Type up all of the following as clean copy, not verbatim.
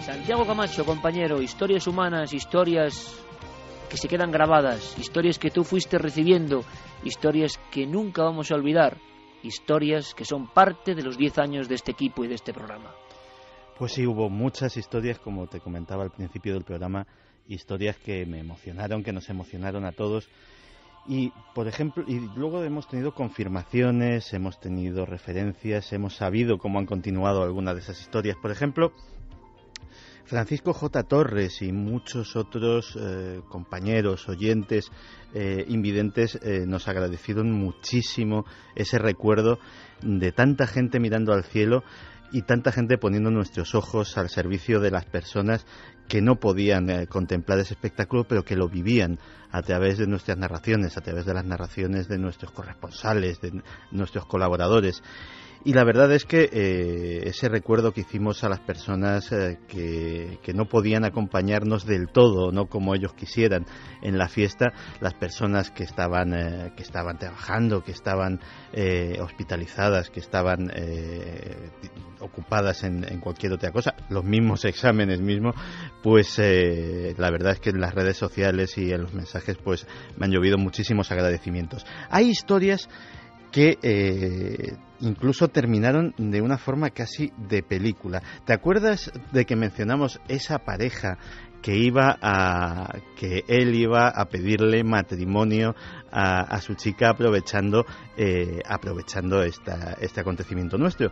Santiago Camacho, compañero, historias humanas, historias que se quedan grabadas, historias que tú fuiste recibiendo, historias que nunca vamos a olvidar, historias que son parte de los 10 años de este equipo y de este programa. Pues sí, hubo muchas historias, como te comentaba al principio del programa, historias que me emocionaron, que nos emocionaron a todos. Y, por ejemplo, y luego hemos tenido confirmaciones, hemos tenido referencias, hemos sabido cómo han continuado algunas de esas historias. Por ejemplo, Francisco J. Torres y muchos otros compañeros, oyentes, invidentes, nos agradecieron muchísimo ese recuerdo de tanta gente mirando al cielo y tanta gente poniendo nuestros ojos al servicio de las personas que no podían contemplar ese espectáculo, pero que lo vivían a través de nuestras narraciones, a través de las narraciones de nuestros corresponsales, de nuestros colaboradores. Y la verdad es que ese recuerdo que hicimos a las personas que no podían acompañarnos del todo, no como ellos quisieran en la fiesta, las personas que estaban trabajando, que estaban hospitalizadas, que estaban ocupadas en cualquier otra cosa, los mismos exámenes mismos, pues la verdad es que en las redes sociales y en los mensajes pues me han llovido muchísimos agradecimientos. Hay historias que incluso terminaron de una forma casi de película. ¿Te acuerdas de que mencionamos esa pareja que él iba a pedirle matrimonio a su chica aprovechando este acontecimiento nuestro?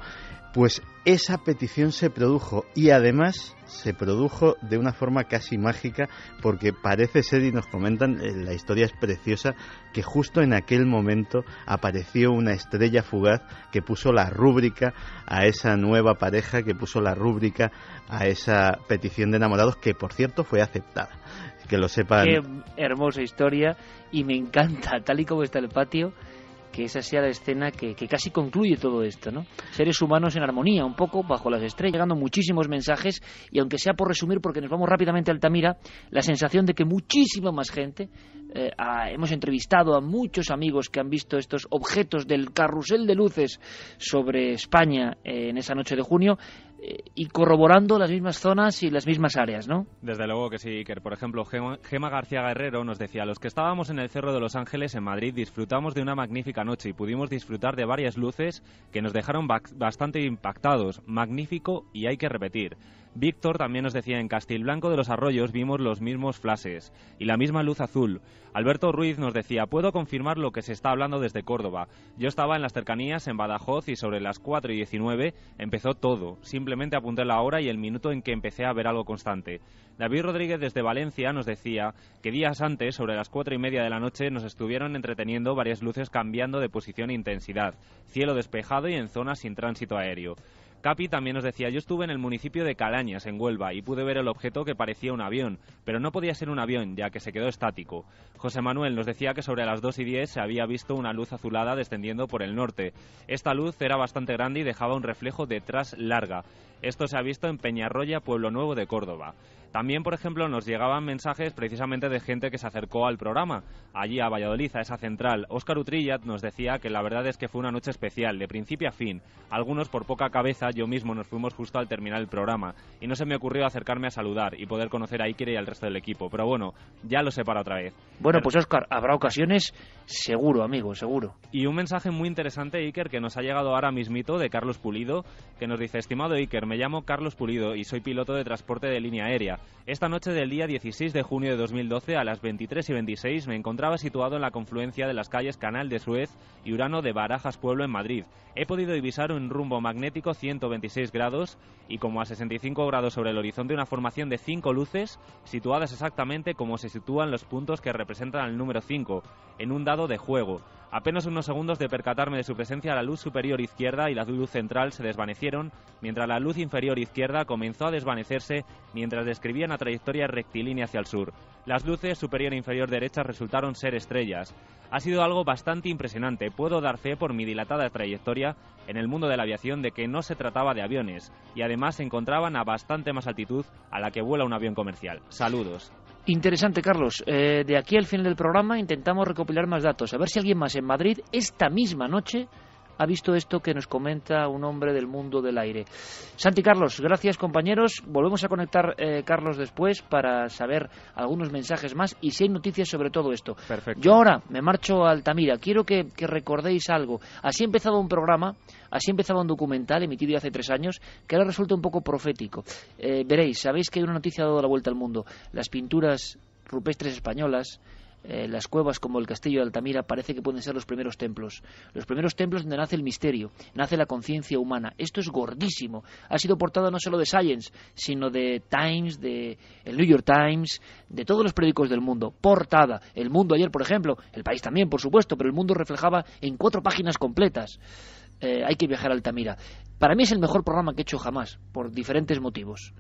Pues esa petición se produjo, y además se produjo de una forma casi mágica, porque parece ser, y nos comentan, la historia es preciosa, que justo en aquel momento apareció una estrella fugaz que puso la rúbrica a esa nueva pareja, que puso la rúbrica a esa petición de enamorados, que por cierto fue aceptada. Que lo sepan. Qué hermosa historia, y me encanta, tal y como está el patio, que esa sea la escena que casi concluye todo esto, ¿no? Seres humanos en armonía, un poco bajo las estrellas, llegando muchísimos mensajes, y aunque sea por resumir, porque nos vamos rápidamente a Altamira, la sensación de que muchísima más gente, hemos entrevistado a muchos amigos que han visto estos objetos del carrusel de luces sobre España en esa noche de junio, y corroborando las mismas zonas y las mismas áreas, ¿no? Desde luego que sí, Iker. Por ejemplo, Gema García Guerrero nos decía: los que estábamos en el Cerro de los Ángeles, en Madrid, disfrutamos de una magnífica noche y pudimos disfrutar de varias luces que nos dejaron bastante impactados. Magnífico, y hay que repetir. Víctor también nos decía: en Castilblanco de los Arroyos vimos los mismos flashes y la misma luz azul. Alberto Ruiz nos decía: puedo confirmar lo que se está hablando desde Córdoba. Yo estaba en las cercanías, en Badajoz, y sobre las 4:19 empezó todo. Simplemente apunté la hora y el minuto en que empecé a ver algo constante. David Rodríguez desde Valencia nos decía que días antes, sobre las 4:30 de la noche, nos estuvieron entreteniendo varias luces cambiando de posición e intensidad, cielo despejado y en zonas sin tránsito aéreo. Capi también nos decía: yo estuve en el municipio de Calañas, en Huelva, y pude ver el objeto que parecía un avión, pero no podía ser un avión, ya que se quedó estático. José Manuel nos decía que sobre las 2:10 se había visto una luz azulada descendiendo por el norte. Esta luz era bastante grande y dejaba un reflejo detrás larga. Esto se ha visto en Peñarroya, Pueblo Nuevo de Córdoba. También, por ejemplo, nos llegaban mensajes precisamente de gente que se acercó al programa, allí a Valladolid, a esa central. Óscar Utrillat nos decía que la verdad es que fue una noche especial, de principio a fin. Algunos por poca cabeza, yo mismo nos fuimos justo al terminar el programa, y no se me ocurrió acercarme a saludar y poder conocer a Iker y al resto del equipo. Pero bueno, ya lo sé para otra vez. Bueno, pues Óscar, habrá ocasiones, seguro, amigo, seguro. Y un mensaje muy interesante, Iker, que nos ha llegado ahora mismito de Carlos Pulido, que nos dice: estimado Iker, me llamo Carlos Pulido y soy piloto de transporte de línea aérea. Esta noche del día 16 de junio de 2012, a las 23:26, me encontraba situado en la confluencia de las calles Canal de Suez y Urano de Barajas Pueblo en Madrid. He podido divisar un rumbo magnético 126 grados y como a 65 grados sobre el horizonte una formación de 5 luces situadas exactamente como se sitúan los puntos que representan al número 5 en un dado de juego. Apenas unos segundos de percatarme de su presencia, la luz superior izquierda y la luz central se desvanecieron, mientras la luz inferior izquierda comenzó a desvanecerse mientras describía una trayectoria rectilínea hacia el sur. Las luces superior e inferior derechas resultaron ser estrellas. Ha sido algo bastante impresionante. Puedo dar fe por mi dilatada trayectoria en el mundo de la aviación de que no se trataba de aviones y además se encontraban a bastante más altitud a la que vuela un avión comercial. Saludos. Interesante, Carlos. De aquí al final del programa intentamos recopilar más datos, a ver si alguien más en Madrid esta misma noche ha visto esto que nos comenta un hombre del mundo del aire. Santi, Carlos, gracias compañeros. Volvemos a conectar, Carlos, después para saber algunos mensajes más y si hay noticias sobre todo esto. Perfecto. Yo ahora me marcho a Altamira. Quiero que recordéis algo. Así empezaba un programa, así empezaba un documental emitido hace 3 años que ahora resulta un poco profético. Veréis, sabéis que hay una noticia ha dado la vuelta al mundo. Las pinturas rupestres españolas, las cuevas como el castillo de Altamira parece que pueden ser los primeros templos donde nace el misterio, nace la conciencia humana. Esto es gordísimo, ha sido portada no solo de Science, sino de Times, de el New York Times, de todos los periódicos del mundo, portada. El Mundo ayer, por ejemplo, El País también, por supuesto, pero El Mundo reflejaba en 4 páginas completas. Hay que viajar a Altamira. Para mí es el mejor programa que he hecho jamás, por diferentes motivos.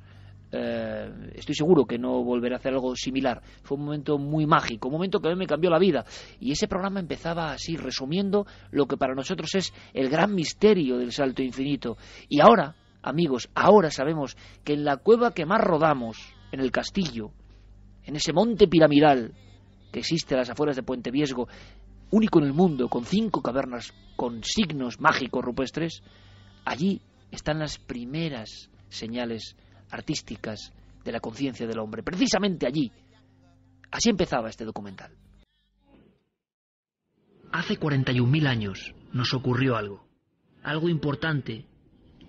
Estoy seguro que no volveré a hacer algo similar. Fue un momento muy mágico, un momento que a mí me cambió la vida. Y ese programa empezaba así, resumiendo lo que para nosotros es el gran misterio del salto infinito. Y ahora, amigos, ahora sabemos que en la cueva que más rodamos, en el castillo, en ese monte piramidal que existe a las afueras de Puente Viesgo, único en el mundo, con 5 cavernas con signos mágicos rupestres, allí están las primeras señales artísticas de la conciencia del hombre, precisamente allí. Así empezaba este documental. Hace 41.000 años nos ocurrió algo importante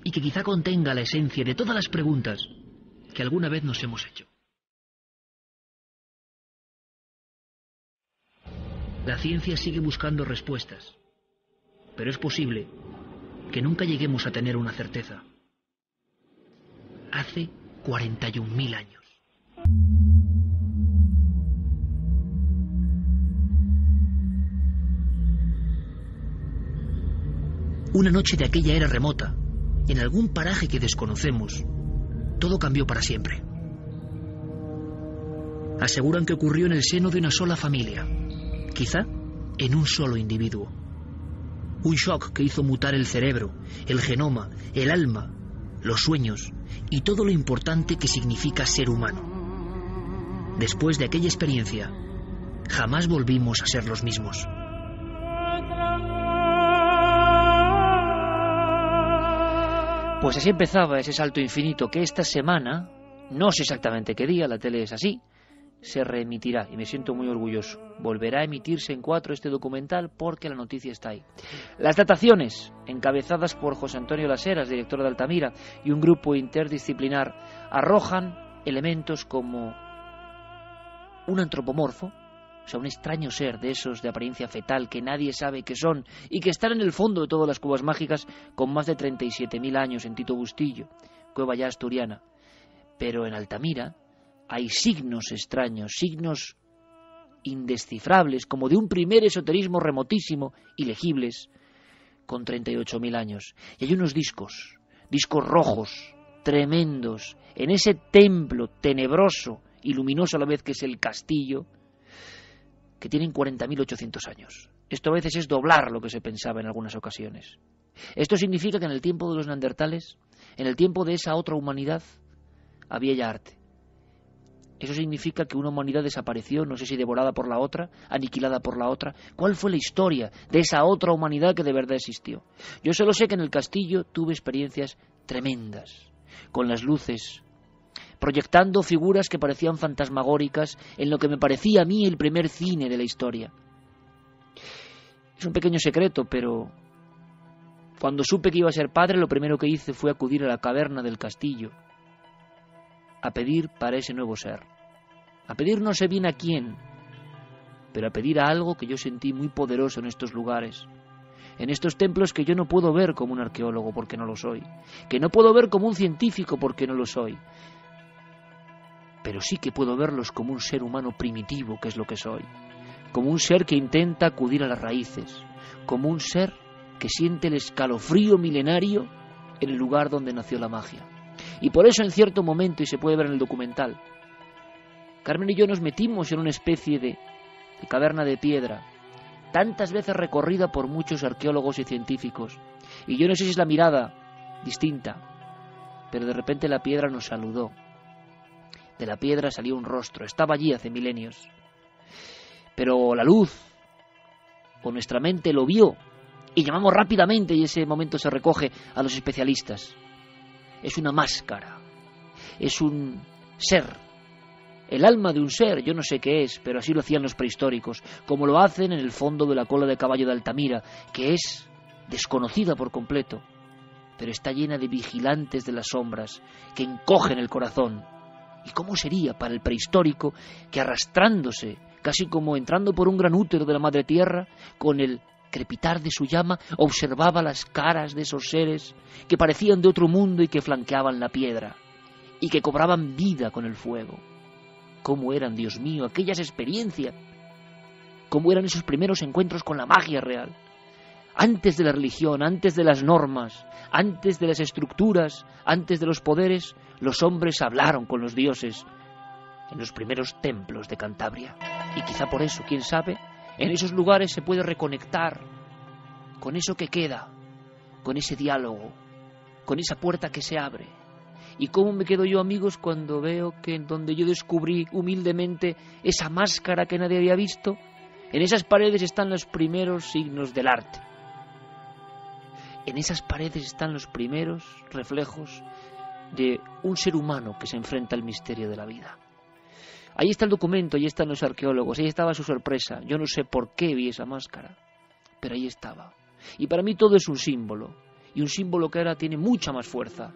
y que quizá contenga la esencia de todas las preguntas que alguna vez nos hemos hecho. La ciencia sigue buscando respuestas, pero es posible que nunca lleguemos a tener una certeza. Hace 41.000 años. Una noche de aquella era remota, en algún paraje que desconocemos, todo cambió para siempre. Aseguran que ocurrió en el seno de una sola familia, quizá en un solo individuo. Un shock que hizo mutar el cerebro, el genoma, el alma, los sueños y todo lo importante que significa ser humano. Después de aquella experiencia, jamás volvimos a ser los mismos. Pues así empezaba ese salto infinito que esta semana, no sé exactamente qué día, la tele es así, se reemitirá y me siento muy orgulloso. Volverá a emitirse en 4 este documental porque la noticia está ahí. Las dataciones, encabezadas por José Antonio Las Heras, director de Altamira, y un grupo interdisciplinar, arrojan elementos como un antropomorfo, o sea, un extraño ser de esos de apariencia fetal que nadie sabe qué son y que están en el fondo de todas las cuevas mágicas con más de 37.000 años en Tito Bustillo, cueva ya asturiana. Pero en Altamira hay signos extraños, signos indescifrables, como de un primer esoterismo remotísimo, ilegibles, con 38.000 años. Y hay unos discos rojos, tremendos, en ese templo tenebroso y luminoso a la vez que es el castillo, que tienen 40.800 años. Esto a veces es doblar lo que se pensaba en algunas ocasiones. Esto significa que en el tiempo de los neandertales, en el tiempo de esa otra humanidad, había ya arte. Eso significa que una humanidad desapareció, no sé si devorada por la otra, aniquilada por la otra. ¿Cuál fue la historia de esa otra humanidad que de verdad existió? Yo solo sé que en el castillo tuve experiencias tremendas, con las luces, proyectando figuras que parecían fantasmagóricas en lo que me parecía a mí el primer cine de la historia. Es un pequeño secreto, pero cuando supe que iba a ser padre, lo primero que hice fue acudir a la caverna del castillo a pedir para ese nuevo ser. A pedir no sé bien a quién, pero a pedir a algo que yo sentí muy poderoso en estos lugares, en estos templos que yo no puedo ver como un arqueólogo porque no lo soy, que no puedo ver como un científico porque no lo soy, pero sí que puedo verlos como un ser humano primitivo, que es lo que soy, como un ser que intenta acudir a las raíces, como un ser que siente el escalofrío milenario en el lugar donde nació la magia. Y por eso en cierto momento, y se puede ver en el documental, Carmen y yo nos metimos en una especie de caverna de piedra, tantas veces recorrida por muchos arqueólogos y científicos. Y yo no sé si es la mirada distinta, pero de repente la piedra nos saludó. De la piedra salió un rostro, estaba allí hace milenios. Pero la luz, o nuestra mente lo vio, Y llamamos rápidamente, y ese momento se recoge, a los especialistas. Es una máscara, es un ser, el alma de un ser, yo no sé qué es, pero así lo hacían los prehistóricos, como lo hacen en el fondo de la cola de caballo de Altamira, que es desconocida por completo, pero está llena de vigilantes de las sombras, que encogen el corazón. ¿Y cómo sería para el prehistórico que arrastrándose, casi como entrando por un gran útero de la madre tierra, con el crepitar de su llama, observaba las caras de esos seres que parecían de otro mundo y que flanqueaban la piedra, y que cobraban vida con el fuego? ¿Cómo eran, Dios mío, aquellas experiencias? ¿Cómo eran esos primeros encuentros con la magia real? Antes de la religión, antes de las normas, antes de las estructuras, antes de los poderes, los hombres hablaron con los dioses en los primeros templos de Cantabria. Y quizá por eso, quién sabe, en esos lugares se puede reconectar con eso que queda, con ese diálogo, con esa puerta que se abre. ¿Y cómo me quedo yo, amigos, cuando veo que en donde yo descubrí humildemente esa máscara que nadie había visto, en esas paredes están los primeros signos del arte? En esas paredes están los primeros reflejos de un ser humano que se enfrenta al misterio de la vida. Ahí está el documento, ahí están los arqueólogos, ahí estaba su sorpresa. Yo no sé por qué vi esa máscara, pero ahí estaba. Y para mí todo es un símbolo, y un símbolo que ahora tiene mucha más fuerza.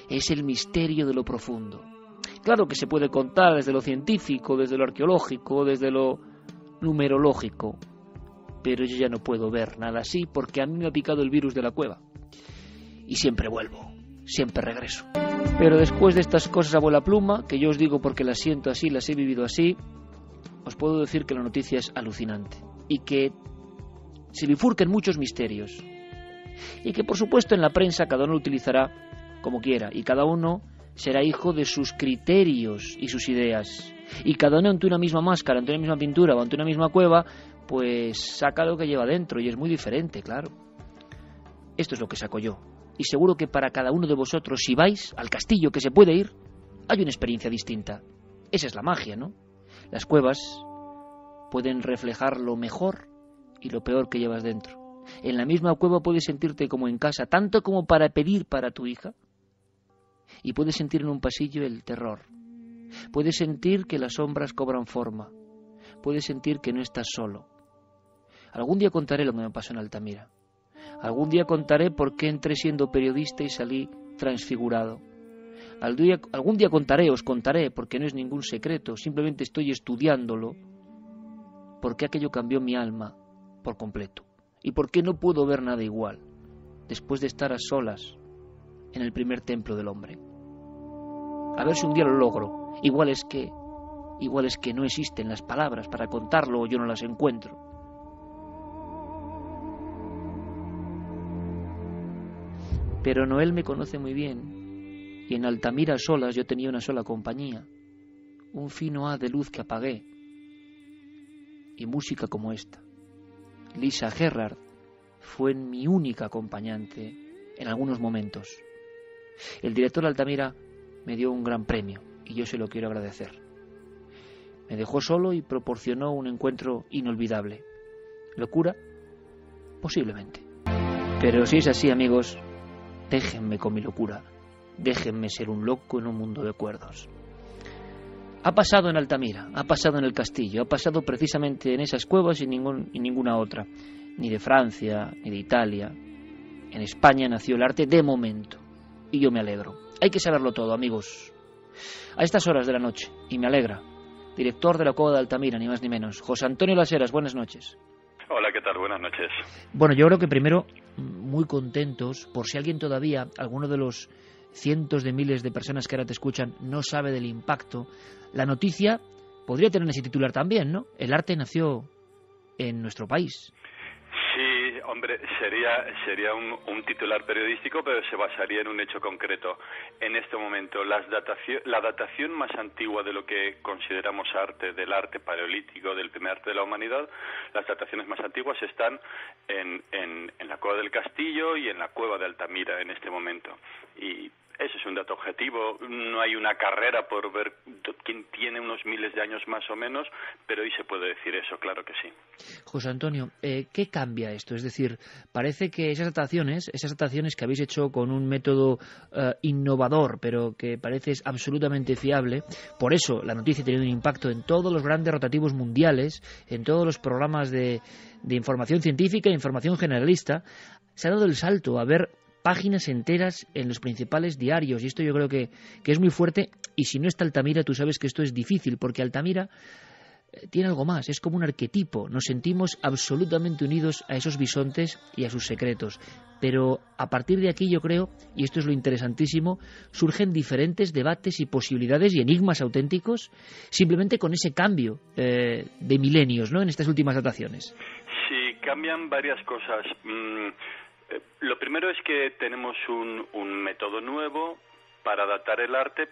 Es el misterio de lo profundo. Claro que se puede contar desde lo científico, desde lo arqueológico, desde lo numerológico, pero yo ya no puedo ver nada así porque a mí me ha picado el virus de la cueva. Y siempre vuelvo, siempre regreso. Pero después de estas cosas a vuela pluma, que yo os digo porque las siento así, las he vivido así, os puedo decir que la noticia es alucinante y que se bifurcan muchos misterios y que por supuesto en la prensa cada uno lo utilizará como quiera y cada uno será hijo de sus criterios y sus ideas y cada uno ante una misma máscara, ante una misma pintura o ante una misma cueva pues saca lo que lleva dentro y es muy diferente, claro. Esto es lo que saco yo. Y seguro que para cada uno de vosotros, si vais al castillo que se puede ir, hay una experiencia distinta. Esa es la magia, ¿no? Las cuevas pueden reflejar lo mejor y lo peor que llevas dentro. En la misma cueva puedes sentirte como en casa, tanto como para pedir para tu hija. Y puedes sentir en un pasillo el terror. Puedes sentir que las sombras cobran forma. Puedes sentir que no estás solo. Algún día contaré lo que me pasó en Altamira. Algún día contaré por qué entré siendo periodista y salí transfigurado. Algún día os contaré, porque no es ningún secreto, simplemente estoy estudiándolo, por qué aquello cambió mi alma por completo. Y por qué no puedo ver nada igual, después de estar a solas en el primer templo del hombre. A ver si un día lo logro. Igual es que no existen las palabras para contarlo o yo no las encuentro. Pero Noel me conoce muy bien, y en Altamira solas yo tenía una sola compañía, un fino haz de luz que apagué, y música como esta. Lisa Gerrard fue mi única acompañante en algunos momentos. El director de Altamira me dio un gran premio, y yo se lo quiero agradecer. Me dejó solo y proporcionó un encuentro inolvidable. ¿Locura? Posiblemente. Pero si es así, amigos, déjenme con mi locura, déjenme ser un loco en un mundo de cuerdos. Ha pasado en Altamira, ha pasado en el castillo, ha pasado precisamente en esas cuevas y ninguna otra, ni de Francia, ni de Italia. En España nació el arte de momento, y yo me alegro. Hay que saberlo todo, amigos. A estas horas de la noche, y me alegra, director de la Cueva de Altamira, ni más ni menos, José Antonio Las Heras, buenas noches. Hola, ¿qué tal? Buenas noches. Bueno, yo creo que primero, muy contentos, por si alguien todavía, alguno de los cientos de miles de personas que ahora te escuchan, no sabe del impacto, la noticia podría tener ese titular también, ¿no? El arte nació en nuestro país. Sí, hombre, sería un titular periodístico, pero se basaría en un hecho concreto. En este momento, la datación más antigua de lo que consideramos arte, del arte paleolítico, del primer arte de la humanidad, las dataciones más antiguas están en la Cueva del Castillo y en la Cueva de Altamira en este momento. Y Ese es un dato objetivo. No hay una carrera por ver quién tiene unos miles de años más o menos, pero hoy se puede decir eso, claro que sí. José Antonio, ¿qué cambia esto? Es decir, parece que esas dataciones que habéis hecho con un método innovador, pero que parece absolutamente fiable, por eso la noticia ha tenido un impacto en todos los grandes rotativos mundiales, en todos los programas de información científica e información generalista, se ha dado el salto a ver páginas enteras en los principales diarios, y esto yo creo que es muy fuerte. Y si no está Altamira, tú sabes que esto es difícil, porque Altamira tiene algo más, es como un arquetipo, nos sentimos absolutamente unidos a esos bisontes y a sus secretos, pero a partir de aquí yo creo, y esto es lo interesantísimo, surgen diferentes debates y posibilidades y enigmas auténticos, simplemente con ese cambio de milenios, ¿no?, en estas últimas dataciones. Sí, cambian varias cosas. Lo primero es que tenemos un método nuevo para datar el arte,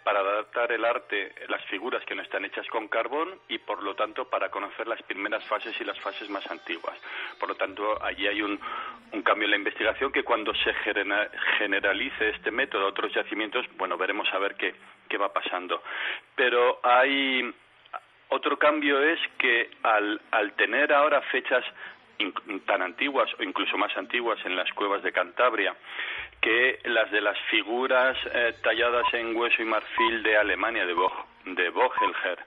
las figuras que no están hechas con carbón, y por lo tanto para conocer las primeras fases y las fases más antiguas. Por lo tanto, allí hay un cambio en la investigación, que cuando se generalice este método a otros yacimientos, bueno, veremos a ver qué va pasando. Pero hay otro cambio, es que al tener ahora fechas tan antiguas o incluso más antiguas en las cuevas de Cantabria que las de las figuras talladas en hueso y marfil de Alemania, de Vogelger,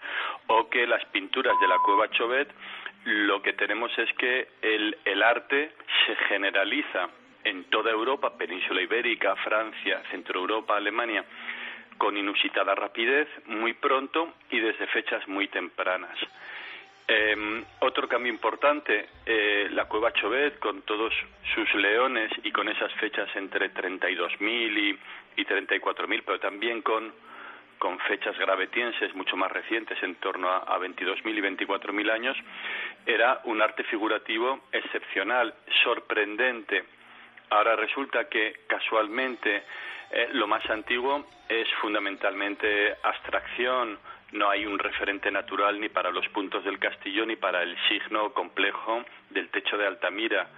o que las pinturas de la cueva Chauvet, lo que tenemos es que el arte se generaliza en toda Europa, península ibérica, Francia, Centro Europa, Alemania, con inusitada rapidez, muy pronto y desde fechas muy tempranas. Otro cambio importante, la cueva Chauvet, con todos sus leones y con esas fechas entre 32.000 y 34.000, pero también con fechas gravetienses mucho más recientes, en torno a 22.000 y 24.000 años, era un arte figurativo excepcional, sorprendente. Ahora resulta que casualmente lo más antiguo es fundamentalmente abstracción. No hay un referente natural ni para los puntos del castillo ni para el signo complejo del techo de Altamira.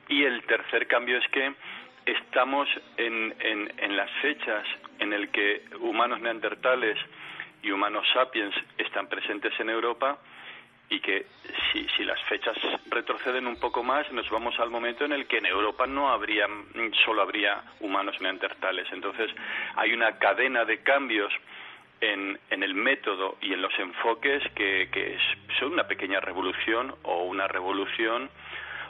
Y el tercer cambio es que estamos en las fechas en el que humanos neandertales y humanos sapiens están presentes en Europa, y que si las fechas retroceden un poco más, nos vamos al momento en el que en Europa solo habría humanos neandertales. Entonces hay una cadena de cambios en el método y en los enfoques que son una pequeña revolución o una revolución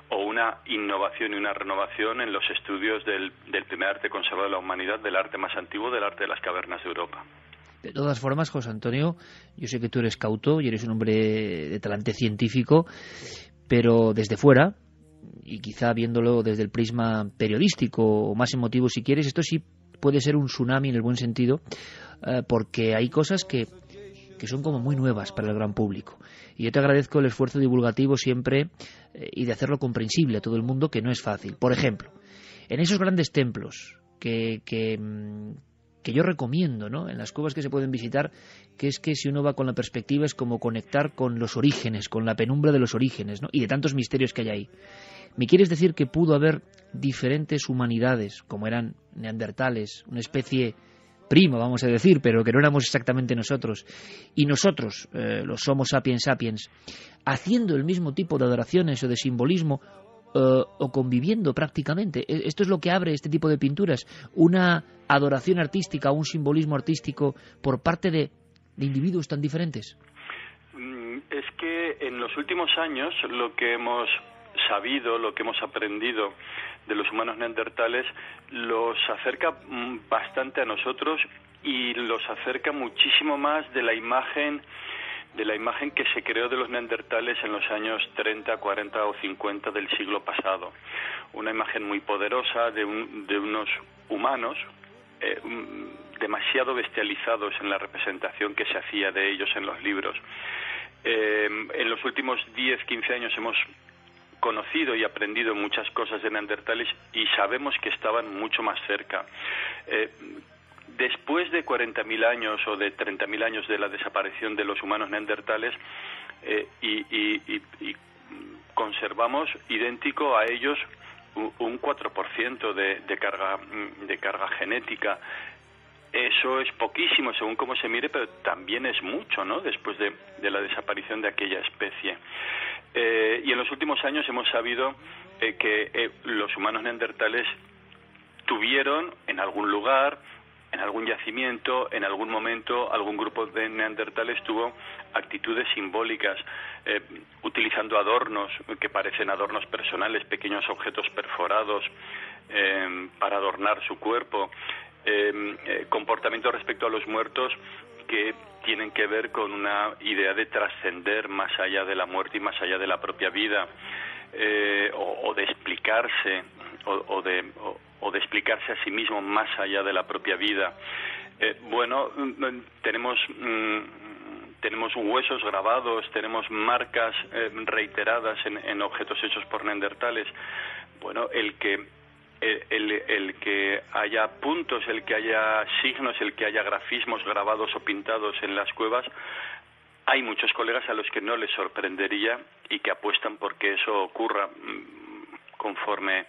o una innovación y una renovación en los estudios del primer arte conservado de la humanidad, del arte más antiguo, del arte de las cavernas de Europa. De todas formas, José Antonio, yo sé que tú eres cauto y eres un hombre de talante científico, pero desde fuera, y quizá viéndolo desde el prisma periodístico o más emotivo si quieres, esto sí puede ser un tsunami en el buen sentido, porque hay cosas que son como muy nuevas para el gran público. Y yo te agradezco el esfuerzo divulgativo siempre y de hacerlo comprensible a todo el mundo, que no es fácil. Por ejemplo, en esos grandes templos que yo recomiendo, ¿no?, en las cuevas que se pueden visitar, que es que si uno va con la perspectiva es como conectar con los orígenes, con la penumbra de los orígenes, ¿no?, y de tantos misterios que hay ahí. ¿Me quieres decir que pudo haber diferentes humanidades, como eran neandertales, una especie prima, vamos a decir, pero que no éramos exactamente nosotros, y nosotros, los Homo sapiens sapiens, haciendo el mismo tipo de adoraciones o de simbolismo, o conviviendo prácticamente? Esto es lo que abre este tipo de pinturas, una adoración artística, un simbolismo artístico por parte de individuos tan diferentes. Es que en los últimos años lo que hemos sabido, lo que hemos aprendido de los humanos neandertales, los acerca bastante a nosotros y los acerca muchísimo más de la imagen que se creó de los neandertales en los años 30, 40 o 50 del siglo pasado. Una imagen muy poderosa de unos humanos demasiado bestializados en la representación que se hacía de ellos en los libros. En los últimos 10, 15 años hemos conocido y aprendido muchas cosas de neandertales y sabemos que estaban mucho más cerca. Después de 40.000 años o de 30.000 años de la desaparición de los humanos neandertales, y conservamos idéntico a ellos un 4% de carga genética. eso es poquísimo según cómo se mire, pero también es mucho, ¿no?, después de la desaparición de aquella especie. Y en los últimos años hemos sabido que los humanos neandertales tuvieron en algún lugar, en algún yacimiento, en algún momento, algún grupo de neandertales tuvo actitudes simbólicas, utilizando adornos que parecen adornos personales, pequeños objetos perforados para adornar su cuerpo, comportamientos respecto a los muertos que tienen que ver con una idea de trascender más allá de la muerte y más allá de la propia vida, o de explicarse, o de explicarse a sí mismo más allá de la propia vida. Tenemos huesos grabados, tenemos marcas reiteradas en objetos hechos por neandertales. Bueno, el que haya puntos, el que haya signos, el que haya grafismos grabados o pintados en las cuevas, hay muchos colegas a los que no les sorprendería y que apuestan porque eso ocurra. Conforme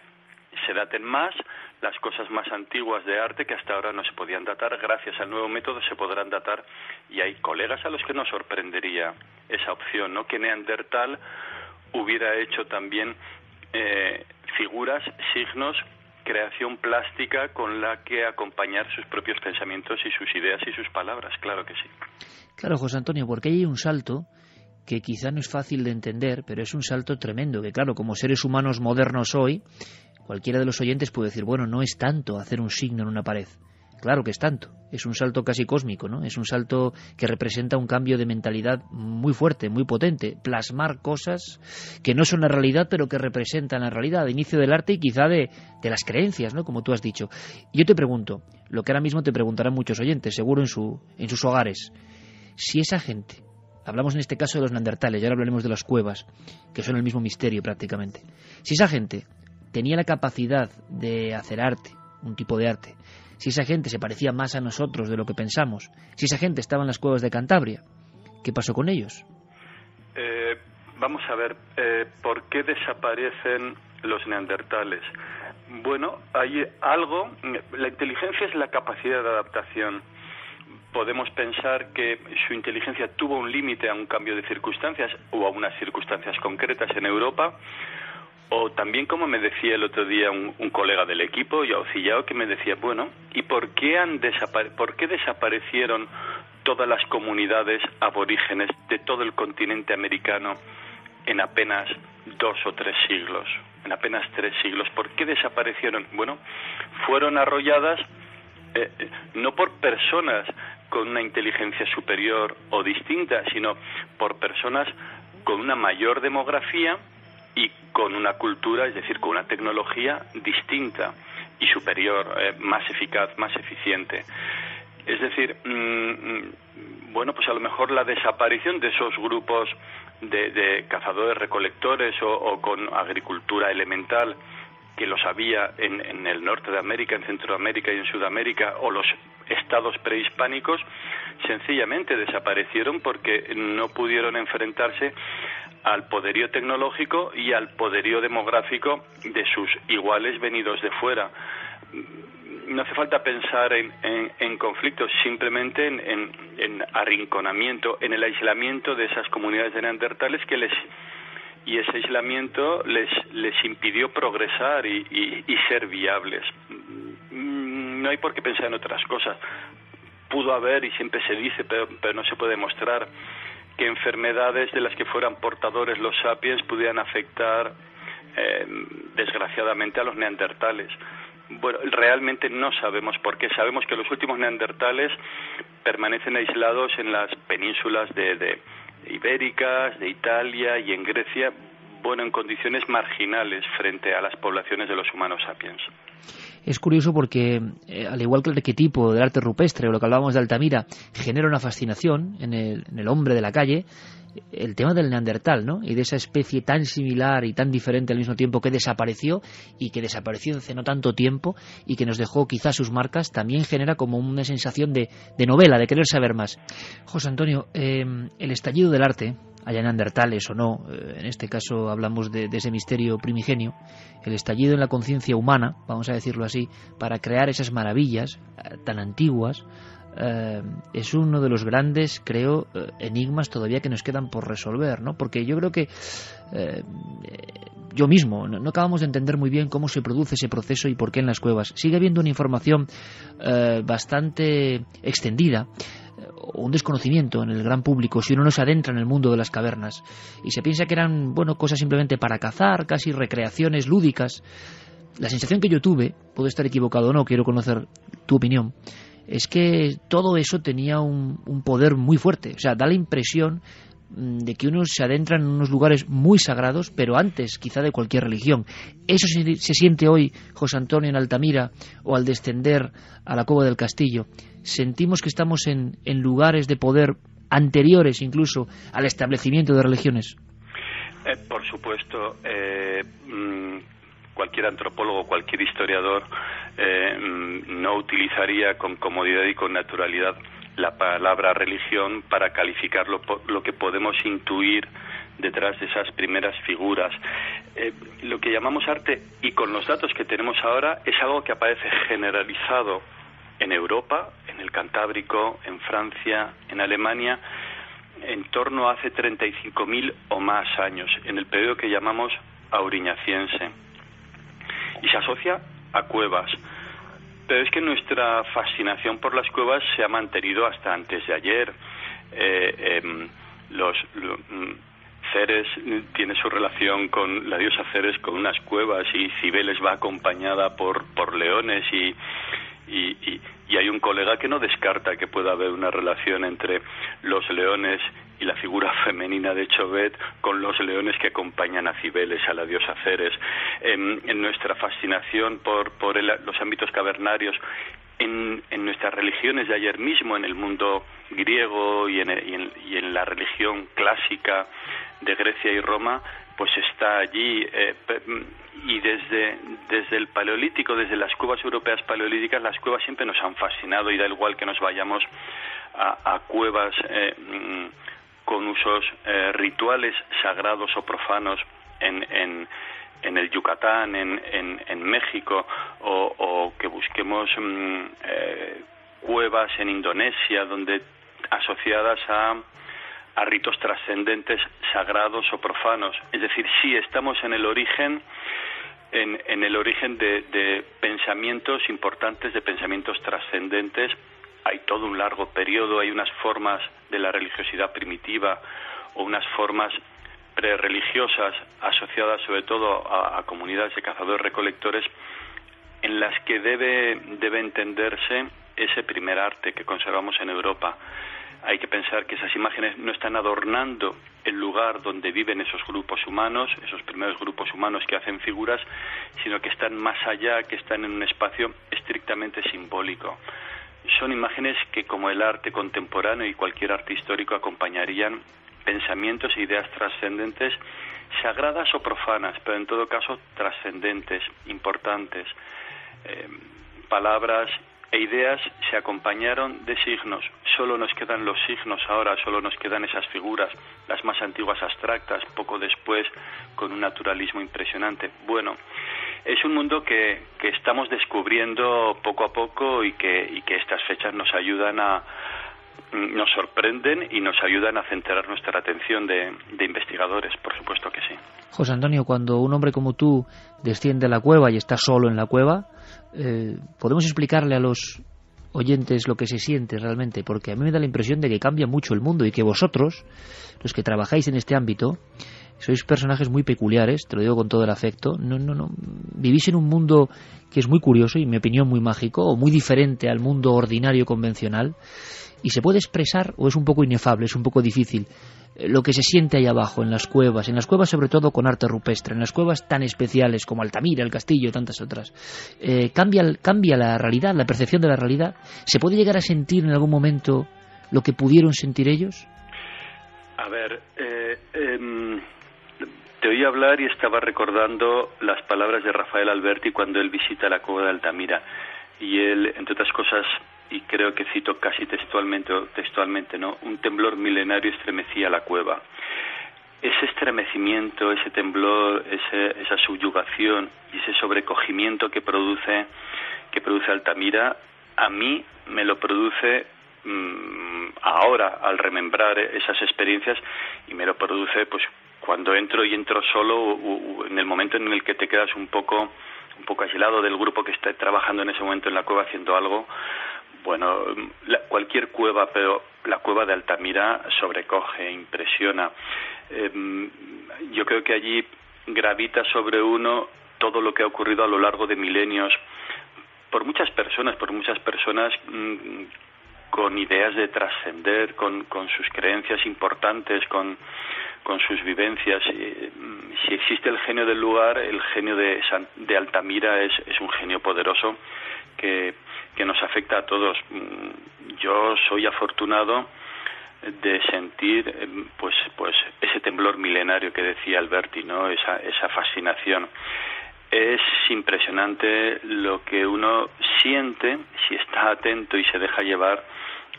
se daten más, las cosas más antiguas de arte que hasta ahora no se podían datar, gracias al nuevo método se podrán datar, y hay colegas a los que no sorprendería esa opción, ¿no?, que Neandertal hubiera hecho también figuras, signos, creación plástica con la que acompañar sus propios pensamientos y sus ideas y sus palabras, claro que sí. Claro, José Antonio, porque hay un salto que quizá no es fácil de entender, pero es un salto tremendo, que claro, como seres humanos modernos hoy, cualquiera de los oyentes puede decir, bueno, no es tanto hacer un signo en una pared. Claro que es tanto, es un salto casi cósmico, ¿no? Es un salto que representa un cambio de mentalidad muy fuerte, muy potente, plasmar cosas que no son la realidad, pero que representan la realidad, de inicio del arte y quizá de las creencias, ¿no?, como tú has dicho. Y yo te pregunto, lo que ahora mismo te preguntarán muchos oyentes, seguro en sus hogares, si esa gente, hablamos en este caso de los neandertales, y ahora hablaremos de las cuevas, que son el mismo misterio prácticamente, si esa gente tenía la capacidad de hacer arte, un tipo de arte, si esa gente se parecía más a nosotros de lo que pensamos, si esa gente estaba en las cuevas de Cantabria, ¿qué pasó con ellos? Vamos a ver, ¿por qué desaparecen los neandertales? Bueno, hay algo, la inteligencia es la capacidad de adaptación. Podemos pensar que su inteligencia tuvo un límite a un cambio de circunstancias o a unas circunstancias concretas en Europa, o también, como me decía el otro día un colega del equipo, Yaucillao, que me decía, bueno, ¿y por qué desaparecieron todas las comunidades aborígenes de todo el continente americano en apenas 2 o 3 siglos? En apenas 3 siglos. ¿Por qué desaparecieron? Bueno, fueron arrolladas no por personas con una inteligencia superior o distinta, sino por personas con una mayor demografía y con una cultura, es decir, con una tecnología distinta y superior, más eficaz, más eficiente. Es decir, bueno, pues a lo mejor la desaparición de esos grupos de cazadores-recolectores o con agricultura elemental, que los había en el norte de América, en Centroamérica y en Sudamérica, o los estados prehispánicos, sencillamente desaparecieron porque no pudieron enfrentarse al poderío tecnológico y al poderío demográfico de sus iguales venidos de fuera. No hace falta pensar en conflictos, simplemente en arrinconamiento, en el aislamiento de esas comunidades de neandertales y ese aislamiento les impidió progresar y ser viables. No hay por qué pensar en otras cosas. Pudo haber, y siempre se dice, pero no se puede demostrar, que enfermedades de las que fueran portadores los sapiens pudieran afectar desgraciadamente a los neandertales. Bueno, realmente no sabemos por qué. Sabemos que los últimos neandertales permanecen aislados en las penínsulas de ibéricas, de Italia y en Grecia, bueno, en condiciones marginales frente a las poblaciones de los humanos sapiens. Es curioso porque, al igual que el arquetipo del arte rupestre o lo que hablábamos de Altamira, genera una fascinación en el hombre de la calle, el tema del neandertal, ¿no? Y de esa especie tan similar y tan diferente al mismo tiempo que desapareció y que desapareció hace no tanto tiempo y que nos dejó quizás sus marcas, también genera como una sensación de novela, de querer saber más. José Antonio, el estallido del arte haya neandertales o no, en este caso hablamos de ese misterio primigenio, el estallido en la conciencia humana, vamos a decirlo así, para crear esas maravillas tan antiguas, es uno de los grandes, creo, enigmas todavía que nos quedan por resolver, ¿no? Porque yo creo que yo mismo no acabamos de entender muy bien cómo se produce ese proceso y por qué en las cuevas. Sigue habiendo una información bastante extendida, un desconocimiento en el gran público si uno no se adentra en el mundo de las cavernas y se piensa que eran, bueno, cosas simplemente para cazar, casi recreaciones lúdicas. La sensación que yo tuve, puedo estar equivocado o no, quiero conocer tu opinión, es que todo eso tenía un poder muy fuerte. O sea, da la impresión de que uno se adentra en unos lugares muy sagrados, pero antes quizá de cualquier religión. Eso se siente hoy, José Antonio, en Altamira, o al descender a la Cueva del Castillo. Sentimos que estamos en lugares de poder anteriores incluso al establecimiento de religiones. Por supuesto, cualquier antropólogo, cualquier historiador no utilizaría con comodidad y con naturalidad la palabra religión para calificar lo que podemos intuir detrás de esas primeras figuras. Lo que llamamos arte, y con los datos que tenemos ahora, es algo que aparece generalizado en Europa, en el Cantábrico, en Francia, en Alemania, en torno a hace 35.000 o más años, en el periodo que llamamos auriñaciense. Y se asocia a cuevas. Pero es que nuestra fascinación por las cuevas se ha mantenido hasta antes de ayer. Ceres tiene su relación con la diosa Ceres con unas cuevas, y Cibeles va acompañada por leones, y hay un colega que no descarta que pueda haber una relación entre los leones y la figura femenina de Chauvet con los leones que acompañan a Cibeles, a la diosa Ceres. En nuestra fascinación por los ámbitos cavernarios, en nuestras religiones de ayer mismo, en el mundo griego y en la religión clásica de Grecia y Roma, pues está allí, y desde el Paleolítico, desde las cuevas europeas paleolíticas, las cuevas siempre nos han fascinado, y da igual que nos vayamos a cuevas con usos rituales sagrados o profanos en el Yucatán, en México, o que busquemos cuevas en Indonesia, donde asociadas a ritos trascendentes, sagrados o profanos. Es decir, sí estamos en el origen, en el origen de pensamientos importantes, de pensamientos trascendentes. Hay todo un largo periodo, hay unas formas de la religiosidad primitiva o unas formas prereligiosas asociadas sobre todo a comunidades de cazadores-recolectores, en las que debe entenderse ese primer arte que conservamos en Europa. Hay que pensar que esas imágenes no están adornando el lugar donde viven esos grupos humanos, esos primeros grupos humanos que hacen figuras, sino que están más allá, que están en un espacio estrictamente simbólico. Son imágenes que, como el arte contemporáneo y cualquier arte histórico, acompañarían pensamientos e ideas trascendentes, sagradas o profanas, pero en todo caso trascendentes, importantes. Palabras e ideas se acompañaron de signos. Solo nos quedan los signos ahora, solo nos quedan esas figuras, las más antiguas abstractas, poco después con un naturalismo impresionante. Bueno, es un mundo que estamos descubriendo poco a poco, y que estas fechas nos sorprenden y nos ayudan a centrar nuestra atención de investigadores, por supuesto que sí. José Antonio, cuando un hombre como tú desciende a la cueva y está solo en la cueva, ¿podemos explicarle a los oyentes lo que se siente realmente? Porque a mí me da la impresión de que cambia mucho el mundo, y que vosotros, los que trabajáis en este ámbito, sois personajes muy peculiares, te lo digo con todo el afecto. No. Vivís en un mundo que es muy curioso y, en mi opinión, muy mágico, o muy diferente al mundo ordinario convencional. ¿Y se puede expresar, o es un poco inefable, es un poco difícil, lo que se siente ahí abajo, en las cuevas sobre todo con arte rupestre, en las cuevas tan especiales como Altamira, el Castillo y tantas otras? ¿Cambia la realidad, la percepción de la realidad? ¿Se puede llegar a sentir en algún momento lo que pudieron sentir ellos? A ver, te oí hablar y estaba recordando las palabras de Rafael Alberti cuando él visita la cueva de Altamira, y él, entre otras cosas, y creo que cito casi textualmente, ¿no?, un temblor milenario estremecía la cueva. ese estremecimiento, ese temblor, esa subyugación y ese sobrecogimiento que produce Altamira, a mí me lo produce ahora al remembrar esas experiencias, y me lo produce pues cuando entro solo, o en el momento en el que te quedas un poco aislado del grupo que está trabajando en ese momento en la cueva haciendo algo. Bueno, cualquier cueva, pero la cueva de Altamira sobrecoge, impresiona. Yo creo que allí gravita sobre uno todo lo que ha ocurrido a lo largo de milenios por muchas personas con ideas de trascender, con sus creencias importantes, con sus vivencias. Si existe el genio del lugar, el genio de Altamira es un genio poderoso que nos afecta a todos. Yo soy afortunado de sentir pues ese temblor milenario que decía Alberti, ¿no? Esa fascinación. Es impresionante lo que uno siente si está atento y se deja llevar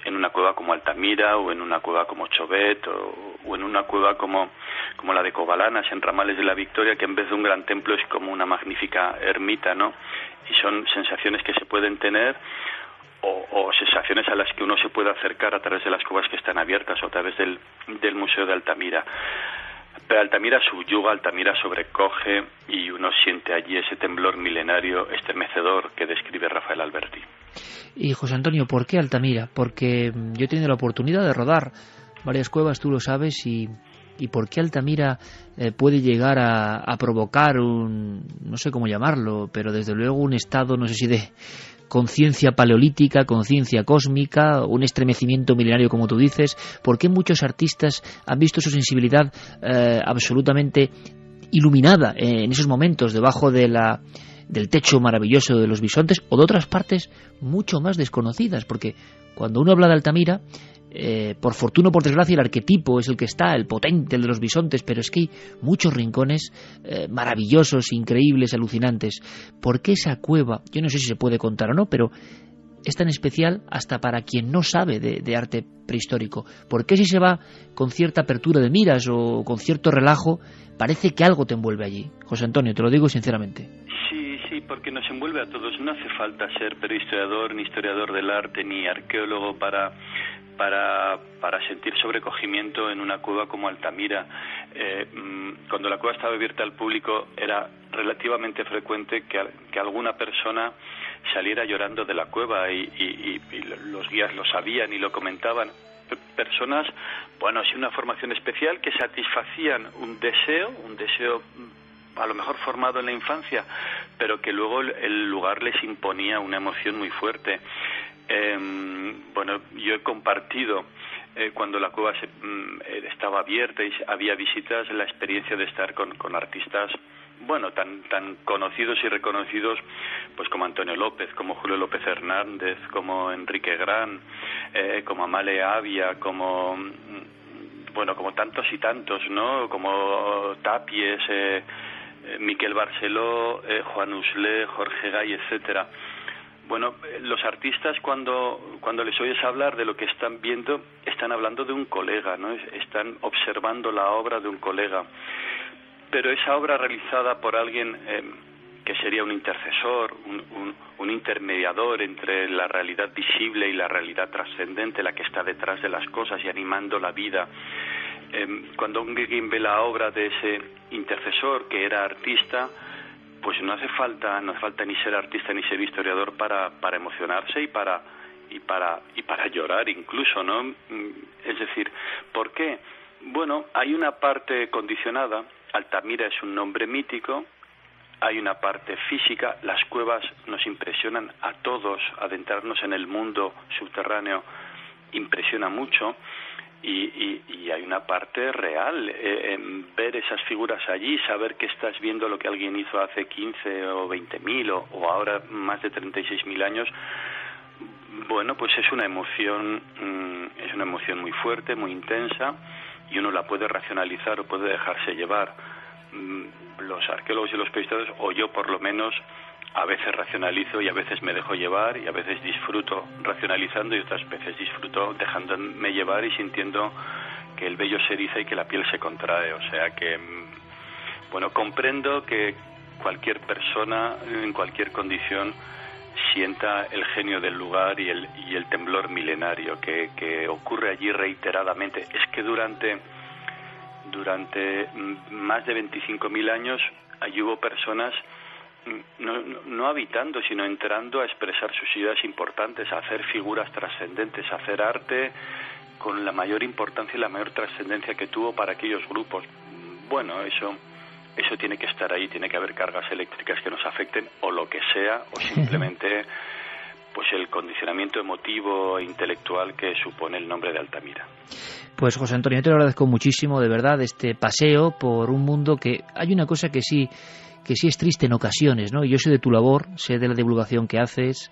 en una cueva como Altamira, o en una cueva como Chauvet, o en una cueva como la de Covalanas, en Ramales de la Victoria, que en vez de un gran templo es como una magnífica ermita, ¿no? Y son sensaciones que se pueden tener, o sensaciones a las que uno se puede acercar a través de las cuevas que están abiertas, o a través del Museo de Altamira. Pero Altamira subyuga, Altamira sobrecoge, y uno siente allí ese temblor milenario estremecedor que describe Rafael Alberti. Y José Antonio, ¿por qué Altamira? Porque yo he tenido la oportunidad de rodar varias cuevas, tú lo sabes, y ¿por qué Altamira puede llegar a provocar no sé cómo llamarlo, pero desde luego un estado, no sé si de conciencia paleolítica, conciencia cósmica, un estremecimiento milenario, como tú dices? ¿Por qué muchos artistas han visto su sensibilidad absolutamente iluminada en esos momentos debajo del techo maravilloso de los bisontes, o de otras partes mucho más desconocidas? Porque cuando uno habla de Altamira, por fortuna o por desgracia, el arquetipo es el que está, el potente, el de los bisontes, pero es que hay muchos rincones maravillosos, increíbles, alucinantes. ¿Por qué esa cueva? Yo no sé si se puede contar o no, pero es tan especial hasta para quien no sabe de arte prehistórico. ¿Por qué si se va con cierta apertura de miras o con cierto relajo, parece que algo te envuelve allí? José Antonio, te lo digo sinceramente. Sí, porque nos envuelve a todos. No hace falta ser prehistoriador, ni historiador del arte, ni arqueólogo para sentir sobrecogimiento en una cueva como Altamira. Cuando la cueva estaba abierta al público, era relativamente frecuente que alguna persona saliera llorando de la cueva, y los guías lo sabían y lo comentaban. Personas, sin una formación especial, que satisfacían un deseo a lo mejor formado en la infancia, pero que luego el lugar les imponía una emoción muy fuerte. Yo he compartido cuando la cueva estaba abierta y había visitas, la experiencia de estar con artistas tan conocidos y reconocidos, pues como Antonio López, como Julio López Hernández, como Enrique Gran, como Amale Avia, como tantos y tantos, ¿no? Como Tapies, Miquel Barceló, Juan Uslé, Jorge Gay, etcétera. Los artistas cuando les oyes hablar de lo que están viendo, están hablando de un colega, ¿no? Están observando la obra de un colega. Pero esa obra realizada por alguien que sería un intercesor, un intermediador entre la realidad visible y la realidad trascendente, la que está detrás de las cosas y animando la vida. Cuando alguien ve la obra de ese intercesor que era artista, pues no hace falta ni ser artista ni ser historiador para emocionarse y para llorar incluso, ¿no? Es decir, ¿por qué? Hay una parte condicionada. Altamira es un nombre mítico, hay una parte física. Las cuevas nos impresionan a todos. Adentrarnos en el mundo subterráneo impresiona mucho. Y hay una parte real, ver esas figuras allí, saber que estás viendo lo que alguien hizo hace 15 o 20.000 o ahora más de 36.000 años. Pues es una emoción muy fuerte, muy intensa, y uno la puede racionalizar o puede dejarse llevar. Los arqueólogos y los prehistoriadores, o yo por lo menos, a veces racionalizo y a veces me dejo llevar, y a veces disfruto racionalizando y otras veces disfruto dejándome llevar y sintiendo el vello se eriza y que la piel se contrae. O sea que, bueno, comprendo que cualquier persona, en cualquier condición, sienta el genio del lugar y el temblor milenario que ocurre allí reiteradamente. Es que durante más de 25.000 años allí hubo personas no habitando, sino entrando a expresar sus ideas importantes, a hacer figuras trascendentes, a hacer arte con la mayor importancia y la mayor trascendencia que tuvo para aquellos grupos. Bueno, eso tiene que estar ahí, tiene que haber cargas eléctricas que nos afecten o lo que sea, o simplemente pues el condicionamiento emotivo e intelectual que supone el nombre de Altamira. Pues José Antonio, te lo agradezco muchísimo, de verdad, este paseo por un mundo que hay una cosa que sí es triste en ocasiones, ¿no? Yo sé de tu labor, sé de la divulgación que haces,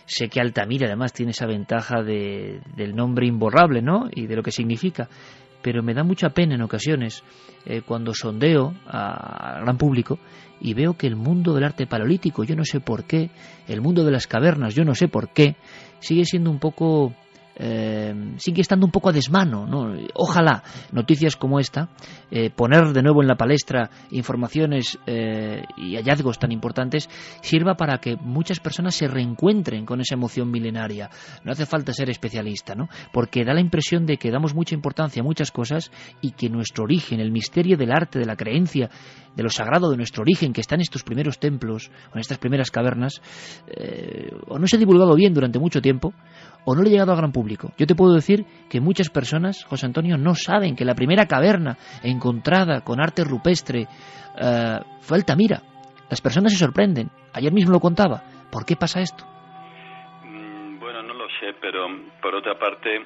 sé que Altamira además tiene esa ventaja del nombre imborrable, ¿no? Y de lo que significa. Pero me da mucha pena en ocasiones cuando sondeo al gran público y veo que el mundo del arte paleolítico, yo no sé por qué, el mundo de las cavernas, yo no sé por qué, sigue siendo un poco... sigue estando un poco a desmano, ¿no? Ojalá noticias como esta, poner de nuevo en la palestra informaciones y hallazgos tan importantes, sirva para que muchas personas se reencuentren con esa emoción milenaria. No hace falta ser especialista, ¿no? Porque da la impresión de que damos mucha importancia a muchas cosas y que nuestro origen, el misterio del arte, de la creencia, de lo sagrado de nuestro origen, que está en estos primeros templos o en estas primeras cavernas, o no se ha divulgado bien durante mucho tiempo, o no le ha llegado al gran público. Yo te puedo decir que muchas personas, José Antonio, no saben que la primera caverna encontrada con arte rupestre fue Altamira. Las personas se sorprenden. Ayer mismo lo contaba. ¿Por qué pasa esto? Bueno, no lo sé, pero por otra parte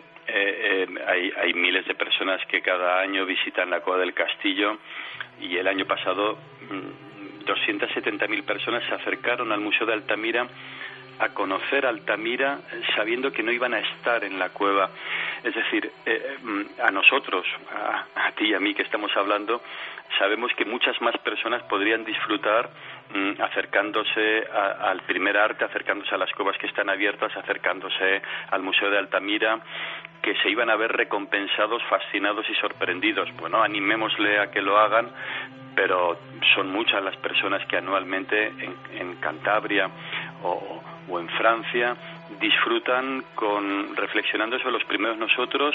hay miles de personas que cada año visitan la Cueva del Castillo, y el año pasado 270.000 personas se acercaron al Museo de Altamira a conocer Altamira sabiendo que no iban a estar en la cueva. Es decir, a nosotros, a ti y a mí que estamos hablando, sabemos que muchas más personas podrían disfrutar acercándose al primer arte, acercándose a las cuevas que están abiertas, acercándose al Museo de Altamira, que se iban a ver recompensados, fascinados y sorprendidos. Bueno, animémosle a que lo hagan, pero son muchas las personas que anualmente en Cantabria o en Francia disfrutan reflexionando sobre los primeros nosotros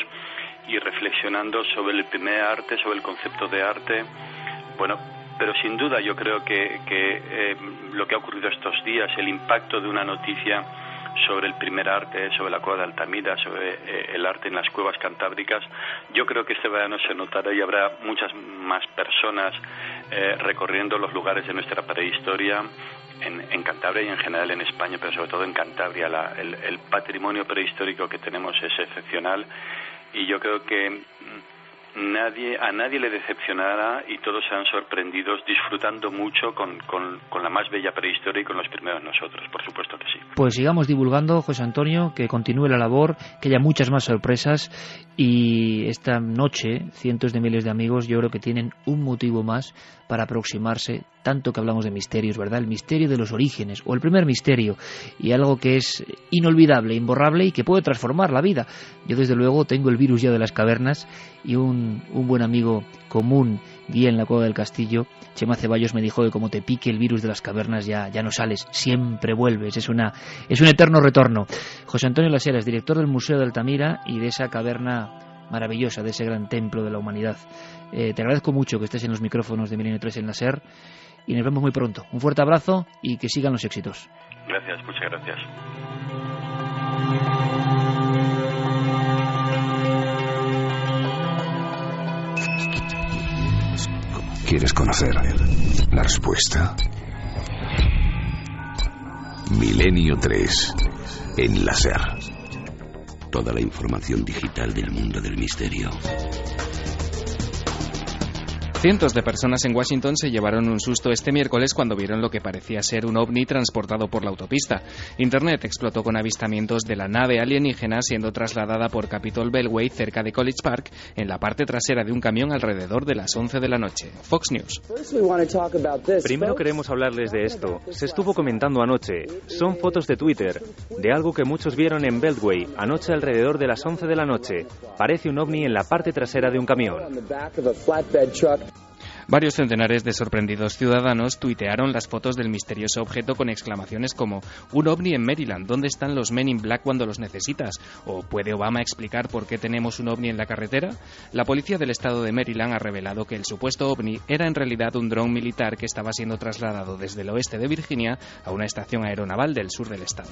y reflexionando sobre el primer arte, sobre el concepto de arte. Bueno, pero sin duda yo creo que lo que ha ocurrido estos días, el impacto de una noticia sobre el primer arte, sobre la cueva de Altamira, sobre el arte en las cuevas cantábricas, yo creo que este verano se notará y habrá muchas más personas recorriendo los lugares de nuestra prehistoria en Cantabria y en general en España, pero sobre todo en Cantabria. El patrimonio prehistórico que tenemos es excepcional, y yo creo que a nadie le decepcionará y todos serán sorprendidos disfrutando mucho con la más bella prehistoria y con los primeros nosotros, por supuesto que sí. Pues sigamos divulgando, José Antonio, que continúe la labor, que haya muchas más sorpresas, y esta noche cientos de miles de amigos yo creo que tienen un motivo más para aproximarse, tanto que hablamos de misterios, ¿verdad? El misterio de los orígenes, o el primer misterio, y algo que es inolvidable, imborrable y que puede transformar la vida. Yo desde luego tengo el virus ya de las cavernas, y un buen amigo común, guía en la Cueva del Castillo, Chema Ceballos, me dijo que como te pique el virus de las cavernas ya no sales, siempre vuelves, es un eterno retorno. José Antonio Las Heras, director del Museo de Altamira y de esa caverna maravillosa, de ese gran templo de la humanidad. Te agradezco mucho que estés en los micrófonos de Milenio 3 en la SER, y nos vemos muy pronto. Un fuerte abrazo y que sigan los éxitos. Gracias, muchas gracias. ¿Quieres conocer la respuesta? Milenio 3 en la SER. Toda la información digital del mundo del misterio. Cientos de personas en Washington se llevaron un susto este miércoles cuando vieron lo que parecía ser un ovni transportado por la autopista. Internet explotó con avistamientos de la nave alienígena siendo trasladada por Capitol Beltway cerca de College Park en la parte trasera de un camión alrededor de las 11 de la noche. Fox News. Primero queremos hablarles de esto. Se estuvo comentando anoche. Son fotos de Twitter de algo que muchos vieron en Beltway anoche alrededor de las 11 de la noche. Parece un ovni en la parte trasera de un camión. Varios centenares de sorprendidos ciudadanos tuitearon las fotos del misterioso objeto con exclamaciones como «Un ovni en Maryland, ¿dónde están los Men in Black cuando los necesitas?» o «¿Puede Obama explicar por qué tenemos un ovni en la carretera?». La policía del estado de Maryland ha revelado que el supuesto ovni era en realidad un dron militar que estaba siendo trasladado desde el oeste de Virginia a una estación aeronaval del sur del estado.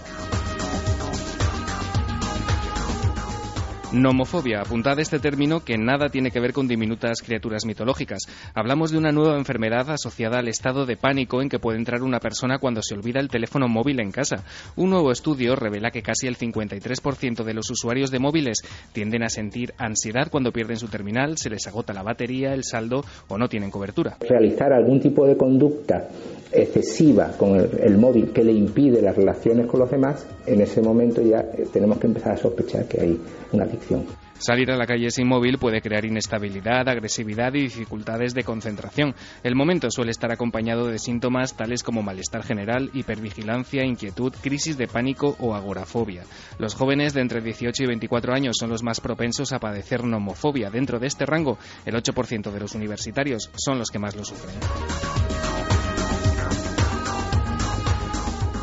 Nomofobia. Apuntad este término que nada tiene que ver con diminutas criaturas mitológicas. Hablamos de una nueva enfermedad asociada al estado de pánico en que puede entrar una persona cuando se olvida el teléfono móvil en casa. Un nuevo estudio revela que casi el 53% de los usuarios de móviles tienden a sentir ansiedad cuando pierden su terminal, se les agota la batería, el saldo o no tienen cobertura. Realizar algún tipo de conducta excesiva con el móvil que le impide las relaciones con los demás, en ese momento ya tenemos que empezar a sospechar que hay una adicción. Salir a la calle sin móvil puede crear inestabilidad, agresividad y dificultades de concentración. El momento suele estar acompañado de síntomas tales como malestar general, hipervigilancia, inquietud, crisis de pánico o agorafobia. Los jóvenes de entre 18 y 24 años son los más propensos a padecer nomofobia. Dentro de este rango, el 8% de los universitarios son los que más lo sufren.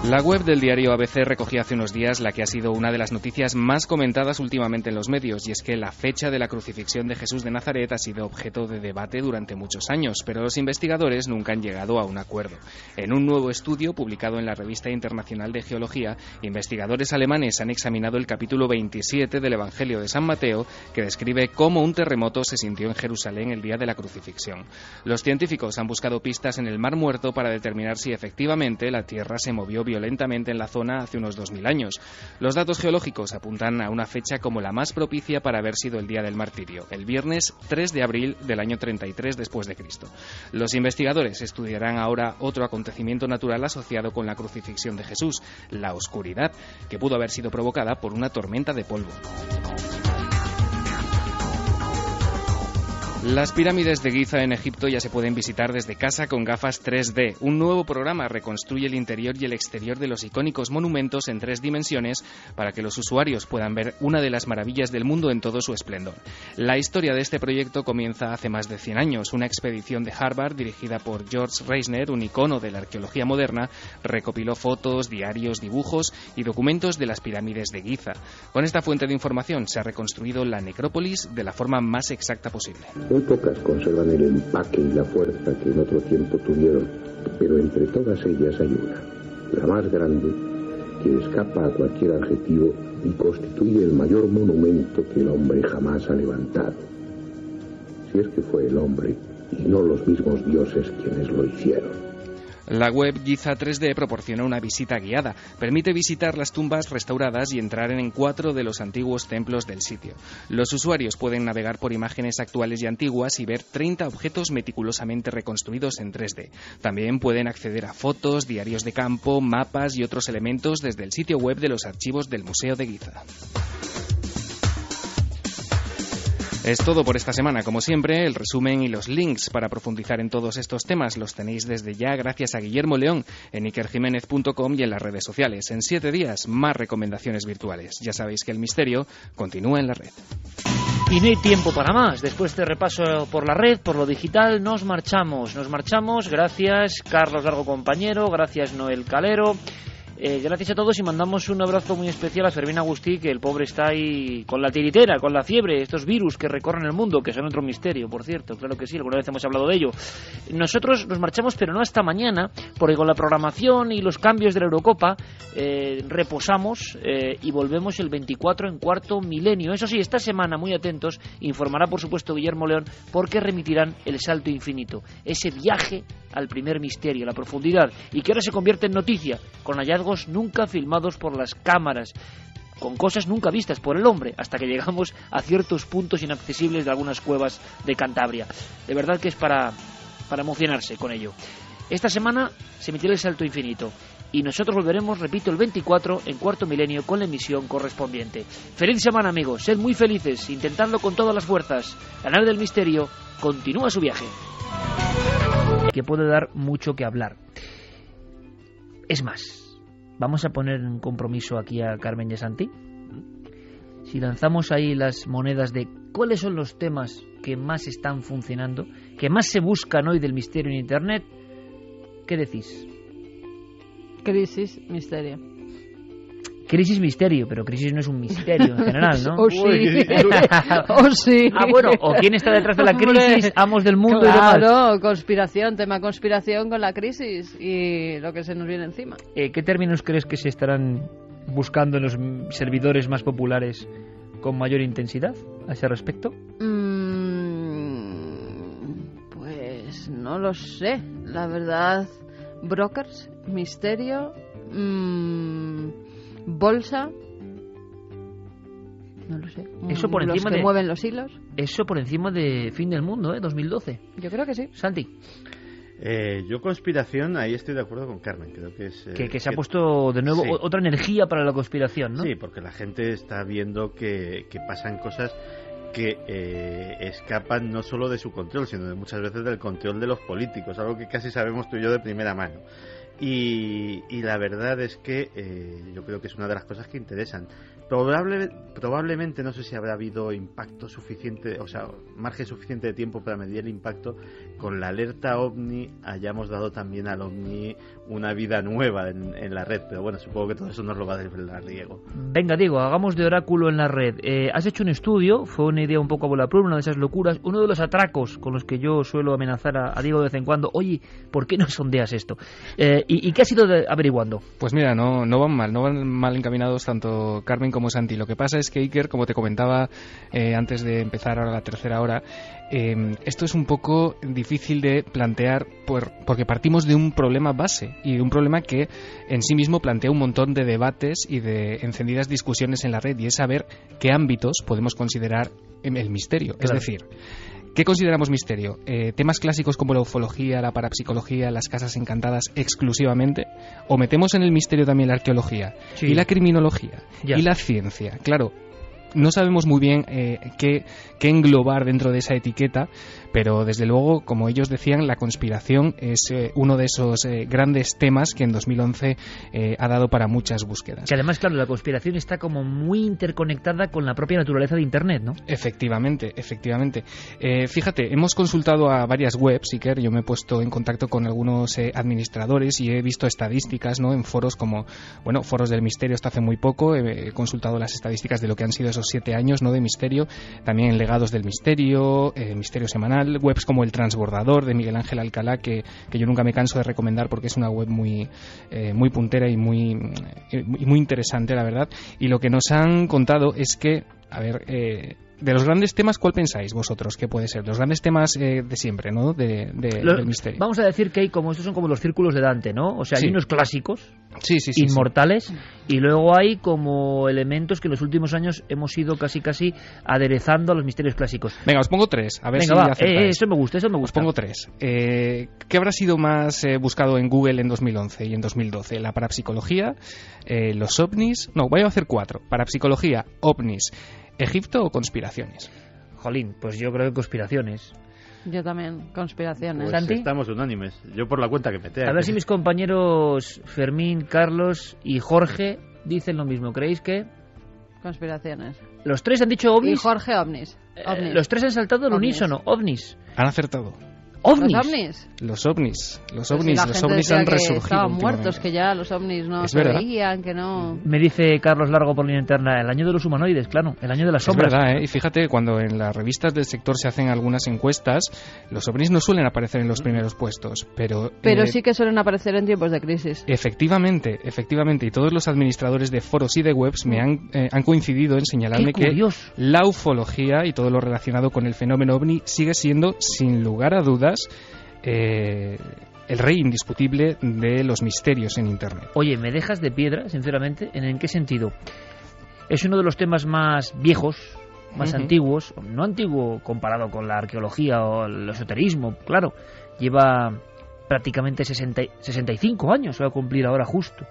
La web del diario ABC recogía hace unos días la que ha sido una de las noticias más comentadas últimamente en los medios, y es que la fecha de la crucifixión de Jesús de Nazaret ha sido objeto de debate durante muchos años, pero los investigadores nunca han llegado a un acuerdo. En un nuevo estudio publicado en la Revista Internacional de Geología, investigadores alemanes han examinado el capítulo 27 del Evangelio de San Mateo, que describe cómo un terremoto se sintió en Jerusalén el día de la crucifixión. Los científicos han buscado pistas en el Mar Muerto para determinar si efectivamente la Tierra se movió violentamente en la zona hace unos 2000 años. Los datos geológicos apuntan a una fecha como la más propicia para haber sido el día del martirio, el viernes 3 de abril del año 33 después de Cristo. Los investigadores estudiarán ahora otro acontecimiento natural asociado con la crucifixión de Jesús, la oscuridad, que pudo haber sido provocada por una tormenta de polvo. Las pirámides de Giza en Egipto ya se pueden visitar desde casa con gafas 3D. Un nuevo programa reconstruye el interior y el exterior de los icónicos monumentos en 3 dimensiones para que los usuarios puedan ver una de las maravillas del mundo en todo su esplendor. La historia de este proyecto comienza hace más de 100 años. Una expedición de Harvard dirigida por George Reisner, un icono de la arqueología moderna, recopiló fotos, diarios, dibujos y documentos de las pirámides de Giza. Con esta fuente de información se ha reconstruido la necrópolis de la forma más exacta posible. Muy pocas conservan el empaque y la fuerza que en otro tiempo tuvieron, pero entre todas ellas hay una, la más grande, que escapa a cualquier adjetivo y constituye el mayor monumento que el hombre jamás ha levantado. Si es que fue el hombre y no los mismos dioses quienes lo hicieron. La web Giza 3D proporciona una visita guiada. Permite visitar las tumbas restauradas y entrar en 4 de los antiguos templos del sitio. Los usuarios pueden navegar por imágenes actuales y antiguas y ver 30 objetos meticulosamente reconstruidos en 3D. También pueden acceder a fotos, diarios de campo, mapas y otros elementos desde el sitio web de los archivos del Museo de Giza. Es todo por esta semana. Como siempre, el resumen y los links para profundizar en todos estos temas los tenéis desde ya gracias a Guillermo León en ikerjiménez.com y en las redes sociales. En 7 días, más recomendaciones virtuales. Ya sabéis que el misterio continúa en la red. Y no hay tiempo para más. Después de repaso por la red, por lo digital, nos marchamos. Gracias, Carlos Largo, compañero. Gracias, Noel Calero. Gracias a todos y mandamos un abrazo muy especial a Fermín Agustí, que el pobre está ahí con la tiritera, con la fiebre, estos virus que recorren el mundo, que son otro misterio, por cierto, claro que sí, alguna vez hemos hablado de ello. Nosotros nos marchamos, pero no hasta mañana, porque con la programación y los cambios de la Eurocopa reposamos y volvemos el 24 en Cuarto Milenio. Eso sí, esta semana, muy atentos, informará por supuesto Guillermo León, porque remitirán El Salto Infinito, ese viaje al primer misterio, la profundidad, y que ahora se convierte en noticia, con hallazgos nunca filmados por las cámaras. con cosas nunca vistas por el hombre, hasta que llegamos a ciertos puntos inaccesibles de algunas cuevas de Cantabria. De verdad que es para emocionarse con ello. Esta semana se emitirá El Salto Infinito y nosotros volveremos, repito, el 24 en Cuarto Milenio con la emisión correspondiente. Feliz semana, amigos, sed muy felices, intentadlo con todas las fuerzas. La nave del misterio continúa su viaje. Que puede dar mucho que hablar. Es más, vamos a poner en compromiso aquí a Carmen y a Santi. Si lanzamos ahí las monedas de cuáles son los temas que más están funcionando, que más se buscan hoy del misterio en Internet, ¿qué decís? Crisis, misterio. Crisis, misterio, pero crisis no es un misterio en general, ¿no? O sí. O sí. Ah, bueno, o quién está detrás de la crisis, Hombre, amos del mundo y claro, demás. conspiración, tema conspiración con la crisis y lo que se nos viene encima. ¿Qué términos crees que se estarán buscando en los servidores más populares con mayor intensidad a ese respecto? Pues no lo sé, la verdad. Brokers, misterio, bolsa, no lo sé. Eso por los encima que mueven los hilos. Eso por encima de Fin del Mundo, 2012. Yo creo que sí. Santi. Yo conspiración, ahí estoy de acuerdo con Carmen. Creo que es que se ha puesto de nuevo otra energía para la conspiración, ¿no? Sí, porque la gente está viendo que pasan cosas que escapan no solo de su control, sino de muchas veces del control de los políticos, algo que casi sabemos tú y yo de primera mano. Y la verdad es que yo creo que es una de las cosas que interesan. Probablemente no sé si habrá habido impacto suficiente, o sea, margen suficiente de tiempo para medir el impacto. Con la alerta OVNI hayamos dado también al OVNI una vida nueva en la red, pero bueno, supongo que todo eso nos lo va a desvelar Diego. Venga, Diego, hagamos de oráculo en la red. Has hecho un estudio, fue una idea un poco a bola pluma, una de esas locuras, uno de los atracos con los que yo suelo amenazar a Diego de vez en cuando. Oye, ¿por qué no sondeas esto? ¿Y qué has ido averiguando? Pues mira, no van mal encaminados tanto Carmen como Santi. Lo que pasa es que Iker, como te comentaba antes de empezar ahora la tercera hora, esto es un poco difícil de plantear porque partimos de un problema base y de un problema que en sí mismo plantea un montón de debates y de encendidas discusiones en la red, y es saber qué ámbitos podemos considerar el misterio. Claro. Es decir, ¿qué consideramos misterio? ¿Temas clásicos como la ufología, la parapsicología, las casas encantadas exclusivamente? ¿O metemos en el misterio también la arqueología y la criminología y la ciencia? Claro, no sabemos muy bien qué englobar dentro de esa etiqueta, pero desde luego, como ellos decían, la conspiración es uno de esos grandes temas que en 2011 ha dado para muchas búsquedas. Que además, claro, la conspiración está como muy interconectada con la propia naturaleza de Internet, ¿no? Efectivamente. Fíjate, hemos consultado a varias webs, Iker, yo me he puesto en contacto con algunos administradores y he visto estadísticas, ¿no?, en foros como, bueno, Foros del Misterio hasta hace muy poco, he consultado las estadísticas de lo que han sido esos 7 años, ¿no?, de misterio, también en Legados del Misterio, Misterio Semanal, webs como El Transbordador de Miguel Ángel Alcalá, que yo nunca me canso de recomendar porque es una web muy puntera y muy interesante, la verdad. Y lo que nos han contado es que, a ver, de los grandes temas, ¿cuál pensáis vosotros que puede ser? Los grandes temas de siempre, ¿no?, del misterio. Vamos a decir que estos son como los círculos de Dante, ¿no? O sea, hay unos clásicos inmortales y luego hay como elementos que en los últimos años hemos ido casi aderezando a los misterios clásicos. Venga, os pongo 3, a ver si acertáis. Eso me gusta. Os pongo 3. ¿Qué habrá sido más buscado en Google en 2011 y en 2012? ¿La parapsicología? ¿Los ovnis? No, voy a hacer 4. Parapsicología, ovnis, ¿Egipto o conspiraciones? Jolín, pues yo creo que conspiraciones. Yo también, conspiraciones. Pues estamos unánimes. Yo por la cuenta que me tengo. A ver si mis compañeros Fermín, Carlos y Jorge dicen lo mismo. ¿Creéis que...? Conspiraciones. Los 3 han dicho ovnis. Y Jorge, ovnis. Los 3 han saltado al unísono. Ovnis. Han acertado. ¿Ovnis? Los ovnis han resurgido. Estaban muertos, que ya los ovnis no se veían, que no... Me dice Carlos Largo por línea interna, el año de los humanoides, claro, el año de las sombras. Es verdad, y fíjate, cuando en las revistas del sector se hacen algunas encuestas, los ovnis no suelen aparecer en los primeros puestos, pero sí que suelen aparecer en tiempos de crisis. Efectivamente, y todos los administradores de foros y de webs me han coincidido en señalarme que la ufología y todo lo relacionado con el fenómeno ovni sigue siendo, sin lugar a dudas, el rey indiscutible de los misterios en Internet. Oye, me dejas de piedra, sinceramente. ¿En qué sentido? Es uno de los temas más viejos, más antiguos, no antiguo comparado con la arqueología o el esoterismo, claro, lleva prácticamente 65 años, se va a cumplir ahora justo.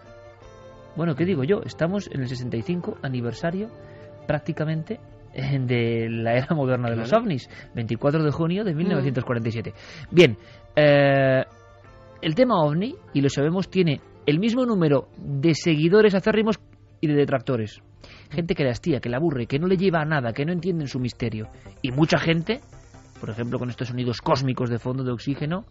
Bueno, ¿qué digo yo? Estamos en el 65 aniversario prácticamente de la era moderna de los ovnis, 24 de junio de 1947. Bien, el tema ovni, y lo sabemos, tiene el mismo número de seguidores acérrimos y de detractores. Gente que la hastía, que la aburre, que no le lleva a nada, que no entienden su misterio. Y mucha gente, por ejemplo con estos sonidos cósmicos de fondo de oxígeno,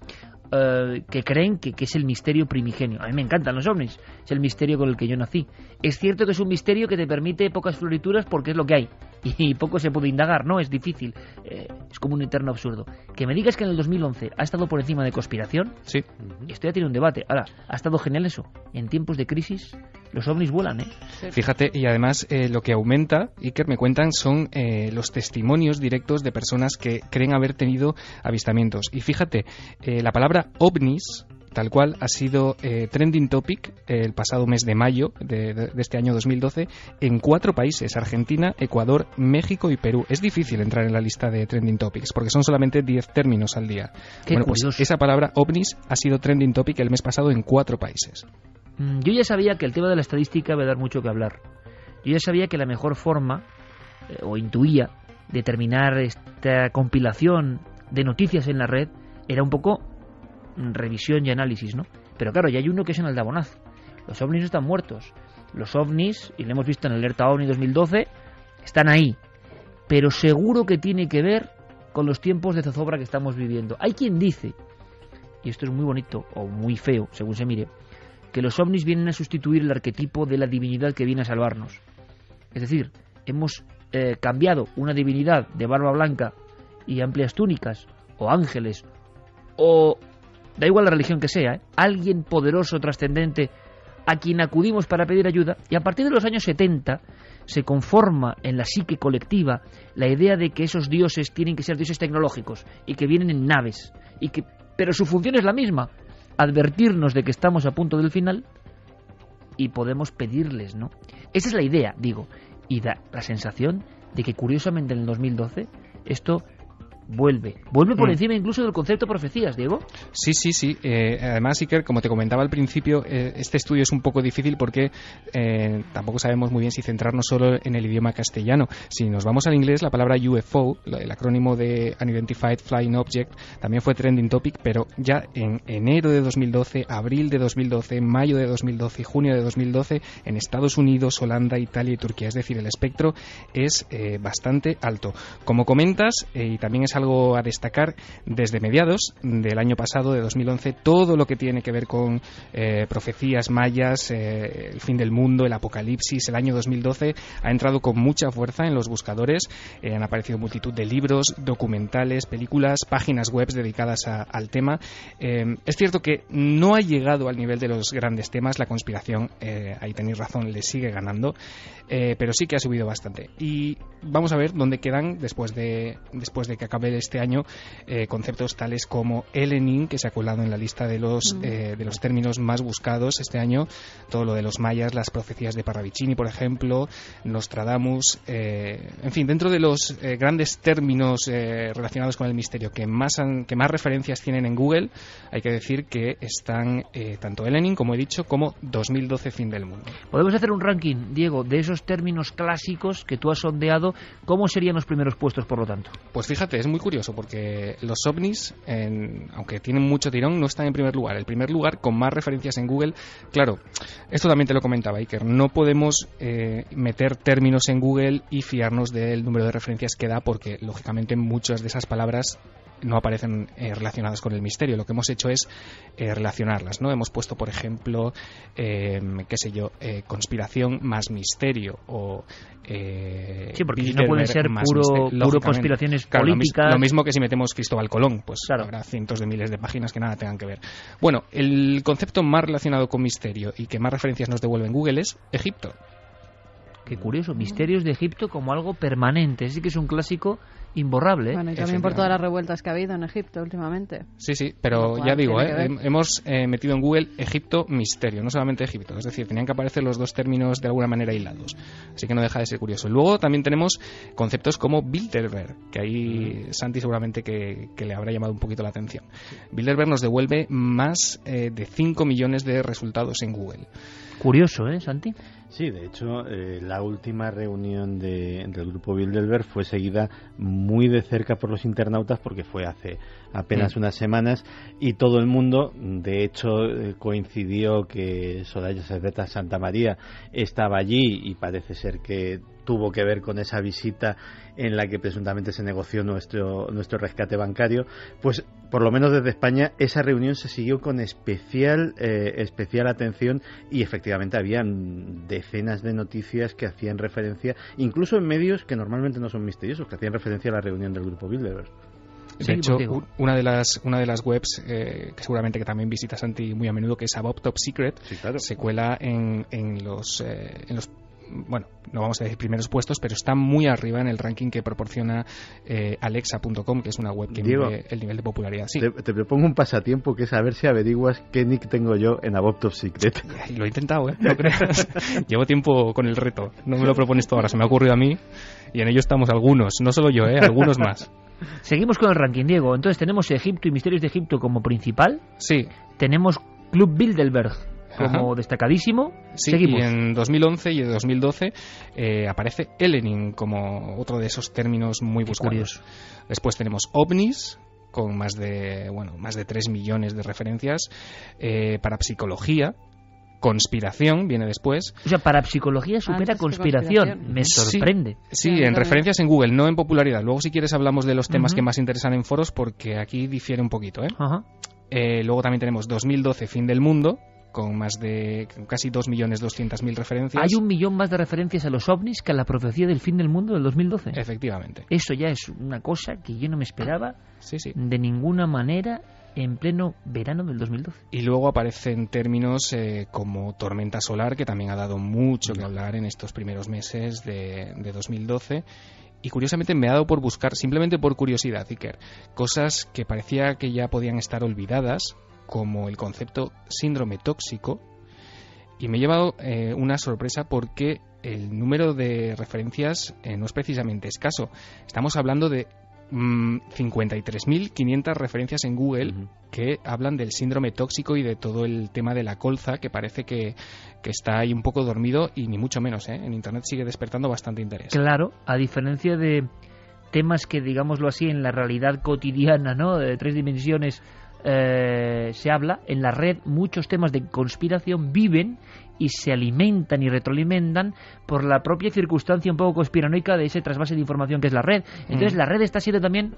que creen que es el misterio primigenio. A mí me encantan los ovnis, es el misterio con el que yo nací. Es cierto que es un misterio que te permite pocas florituras porque es lo que hay y poco se puede indagar, ¿no? Es difícil, es como un eterno absurdo. Que me digas que en el 2011 ha estado por encima de conspiración, sí. Esto ya tiene un debate. Ahora, ha estado genial eso. En tiempos de crisis los ovnis vuelan, ¿eh? Fíjate, y además lo que aumenta, Iker, me cuentan, son los testimonios directos de personas que creen haber tenido avistamientos. Y fíjate, la palabra ovnis, tal cual, ha sido trending topic el pasado mes de mayo de este año 2012 en 4 países: Argentina, Ecuador, México y Perú. Es difícil entrar en la lista de trending topics porque son solamente 10 términos al día. Qué curioso. Pues esa palabra ovnis ha sido trending topic el mes pasado en 4 países. Yo ya sabía que el tema de la estadística iba a dar mucho que hablar. Yo ya sabía que la mejor forma, o intuía, de terminar esta compilación de noticias en la red era un poco revisión y análisis, ¿no? Pero claro, ya hay uno que es en aldabonazo. Los ovnis no están muertos. Los ovnis, y lo hemos visto en el Alerta OVNI 2012, están ahí. Pero seguro que tiene que ver con los tiempos de zozobra que estamos viviendo. Hay quien dice, y esto es muy bonito o muy feo, según se mire, que los ovnis vienen a sustituir el arquetipo de la divinidad que viene a salvarnos. Es decir, hemos cambiado una divinidad de barba blanca y amplias túnicas, o ángeles, o da igual la religión que sea, alguien poderoso, trascendente, a quien acudimos para pedir ayuda, y a partir de los años 70 se conforma en la psique colectiva la idea de que esos dioses tienen que ser dioses tecnológicos y que vienen en naves, pero su función es la misma: advertirnos de que estamos a punto del final y podemos pedirles, ¿no? Esa es la idea, digo, y da la sensación de que curiosamente en el 2012 esto vuelve por encima incluso del concepto profecías, Diego. Sí. Además, Iker, como te comentaba al principio, este estudio es un poco difícil porque tampoco sabemos muy bien si centrarnos solo en el idioma castellano. Si nos vamos al inglés, la palabra UFO, el acrónimo de Unidentified Flying Object, también fue trending topic, pero ya en enero de 2012, abril de 2012, mayo de 2012 y junio de 2012, en Estados Unidos, Holanda, Italia y Turquía. Es decir, el espectro es bastante alto. Como comentas, y también es algo a destacar, desde mediados del año pasado, de 2011, todo lo que tiene que ver con profecías mayas, el fin del mundo, el apocalipsis, el año 2012 ha entrado con mucha fuerza en los buscadores. Han aparecido multitud de libros, documentales, películas, páginas web dedicadas al tema. Es cierto que no ha llegado al nivel de los grandes temas. La conspiración, ahí tenéis razón, le sigue ganando, pero sí que ha subido bastante. Y vamos a ver dónde quedan después de que acabe este año conceptos tales como Elenin, que se ha colado en la lista de los términos más buscados este año. Todo lo de los mayas, las profecías de Parravicini, por ejemplo, Nostradamus, en fin, dentro de los grandes términos relacionados con el misterio que más referencias tienen en Google, hay que decir que están tanto Elenin, como he dicho, como 2012 fin del mundo. Podemos hacer un ranking, Diego, de esos términos clásicos que tú has sondeado. ¿Cómo serían los primeros puestos, por lo tanto? Pues fíjate, es muy curioso porque los ovnis, aunque tienen mucho tirón, no están en primer lugar. El primer lugar con más referencias en Google, claro, esto también te lo comentaba Iker, no podemos meter términos en Google y fiarnos del número de referencias que da, porque lógicamente muchas de esas palabras no aparecen relacionadas con el misterio. Lo que hemos hecho es relacionarlas, ¿no? Hemos puesto, por ejemplo, conspiración más misterio, o sí, porque si no pueden ser puro conspiraciones políticas. Lo mismo que si metemos Cristóbal Colón, pues claro, habrá cientos de miles de páginas que nada tengan que ver. Bueno, el concepto más relacionado con misterio y que más referencias nos devuelve en Google es Egipto. Qué curioso, misterios de Egipto como algo permanente. Sí que es un clásico imborrable. Bueno, y también por todas las revueltas que ha habido en Egipto últimamente. Sí, pero ya digo, hemos metido en Google Egipto misterio, no solamente Egipto, es decir, tenían que aparecer los dos términos de alguna manera hilados, así que no deja de ser curioso. Luego también tenemos conceptos como Bilderberg, que ahí Santi seguramente que le habrá llamado un poquito la atención. Bilderberg nos devuelve más de 5 millones de resultados en Google. Curioso, Santi? Sí, de hecho, la última reunión del grupo Bilderberg fue seguida muy de cerca por los internautas porque fue hace apenas unas semanas y todo el mundo, de hecho, coincidió que Soraya Cerveta Santamaría estaba allí y parece ser que tuvo que ver con esa visita en la que presuntamente se negoció nuestro rescate bancario. Pues por lo menos desde España esa reunión se siguió con especial atención y efectivamente habían decenas de noticias que hacían referencia, incluso en medios que normalmente no son misteriosos, que hacían referencia a la reunión del grupo Bilderberg. De hecho, una de las webs que seguramente que también visita Santi muy a menudo, que es About Top Secret, sí, claro, se cuela en los bueno, no vamos a decir primeros puestos, pero está muy arriba en el ranking que proporciona Alexa.com, que es una web que mide el nivel de popularidad. Sí. Te propongo un pasatiempo, que es a ver si averiguas qué nick tengo yo en About Top Secret. Lo he intentado, no creas. Llevo tiempo con el reto, no me lo propones tú ahora, se me ha ocurrido a mí y en ello estamos algunos, no solo yo, algunos más. Seguimos con el ranking, Diego. Entonces tenemos Egipto y Misterios de Egipto como principal. Sí. Tenemos Club Bilderberg como destacadísimo. Sí, Seguimos. Y en 2011 y en 2012 aparece Elenin como otro de esos términos muy buscados. Después tenemos OVNIs, con más de 3 millones de referencias. Parapsicología. Conspiración viene después. O sea, parapsicología supera conspiración. Me sorprende. Sí, en referencias en Google, no en popularidad. Luego, si quieres, hablamos de los temas que más interesan en foros, porque aquí difiere un poquito. Luego también tenemos 2012, Fin del Mundo, con más de casi 2.200.000 referencias. Hay 1 millón más de referencias a los ovnis que a la profecía del fin del mundo del 2012. Efectivamente. Eso ya es una cosa que yo no me esperaba de ninguna manera en pleno verano del 2012. Y luego aparecen términos como tormenta solar, que también ha dado mucho que hablar en estos primeros meses de 2012. Y curiosamente me ha dado por buscar, simplemente por curiosidad, Iker, cosas que parecía que ya podían estar olvidadas, como el concepto síndrome tóxico, y me he llevado una sorpresa porque el número de referencias no es precisamente escaso. Estamos hablando de 53.500 referencias en Google que hablan del síndrome tóxico y de todo el tema de la colza, que parece que está ahí un poco dormido, y ni mucho menos, en Internet sigue despertando bastante interés. Claro, a diferencia de temas que, digámoslo así, en la realidad cotidiana, ¿no?, de 3 dimensiones se habla, en la red muchos temas de conspiración viven y se alimentan y retroalimentan por la propia circunstancia un poco conspiranoica de ese trasvase de información que es la red. Entonces la red está siendo también,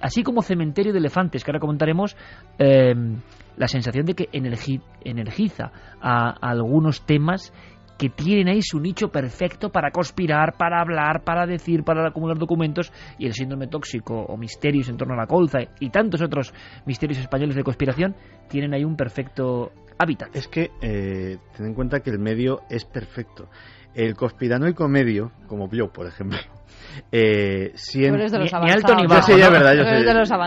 así como cementerio de elefantes, que ahora comentaremos, la sensación de que energiza a algunos temas que tienen ahí su nicho perfecto para conspirar, para hablar, para decir, para acumular documentos, y el síndrome tóxico o misterios en torno a la colza y tantos otros misterios españoles de conspiración tienen ahí un perfecto hábitat. Es que ten en cuenta que el medio es perfecto. El conspiranoico medio, como yo, por ejemplo, siempre, eres de los ni alto ni bajo, sí, es verdad,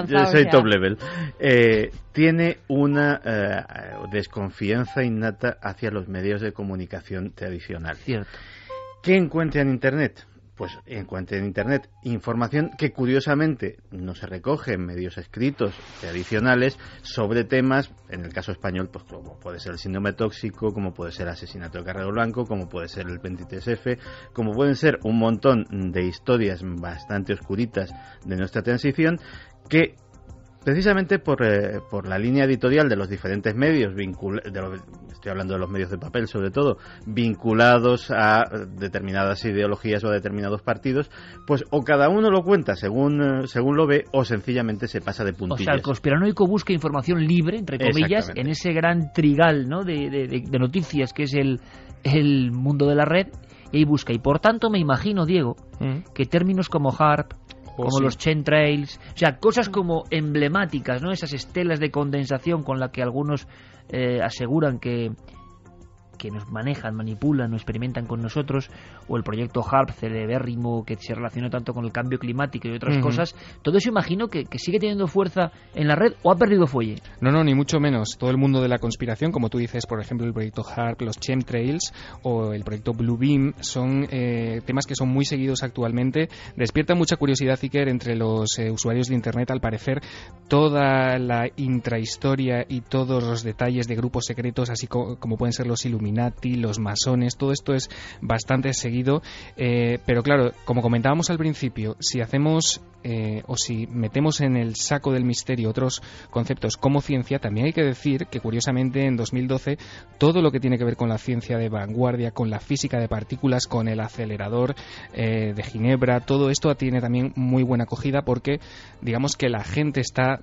yo soy top level, tiene una desconfianza innata hacia los medios de comunicación tradicional. Cierto. ¿Qué encuentra en Internet? Pues encuentra en Internet información que curiosamente no se recoge en medios escritos tradicionales sobre temas, en el caso español, pues como puede ser el síndrome tóxico, como puede ser el asesinato de Carrero Blanco, como puede ser el 23F, como pueden ser un montón de historias bastante oscuritas de nuestra transición, que precisamente por la línea editorial de los diferentes medios, estoy hablando de los medios de papel sobre todo, vinculados a determinadas ideologías o a determinados partidos, pues o cada uno lo cuenta según lo ve, o sencillamente se pasa de puntillas. O sea, el conspiranoico busca información libre, entre comillas, en ese gran trigal, ¿no?, de noticias que es el mundo de la red, y ahí busca. Y por tanto me imagino, Diego, que términos como HARP, como los chemtrails, o sea, cosas como emblemáticas, ¿no?, esas estelas de condensación con las que algunos aseguran que que nos manejan, manipulan o experimentan con nosotros, o el proyecto HARP celebérrimo que se relaciona tanto con el cambio climático y otras cosas, todo eso imagino que sigue teniendo fuerza en la red o ha perdido fuelle. No, ni mucho menos. Todo el mundo de la conspiración, como tú dices, por ejemplo, el proyecto HARP, los chemtrails o el proyecto Bluebeam, son temas que son muy seguidos actualmente. Despierta mucha curiosidad, Iker, entre los usuarios de Internet. Al parecer, toda la intrahistoria y todos los detalles de grupos secretos, así como pueden ser los Illuminati, los masones, todo esto es bastante seguido. Pero claro, como comentábamos al principio, si hacemos o si metemos en el saco del misterio otros conceptos como ciencia, también hay que decir que curiosamente en 2012 todo lo que tiene que ver con la ciencia de vanguardia, con la física de partículas, con el acelerador de Ginebra, todo esto tiene también muy buena acogida, porque digamos que la gente está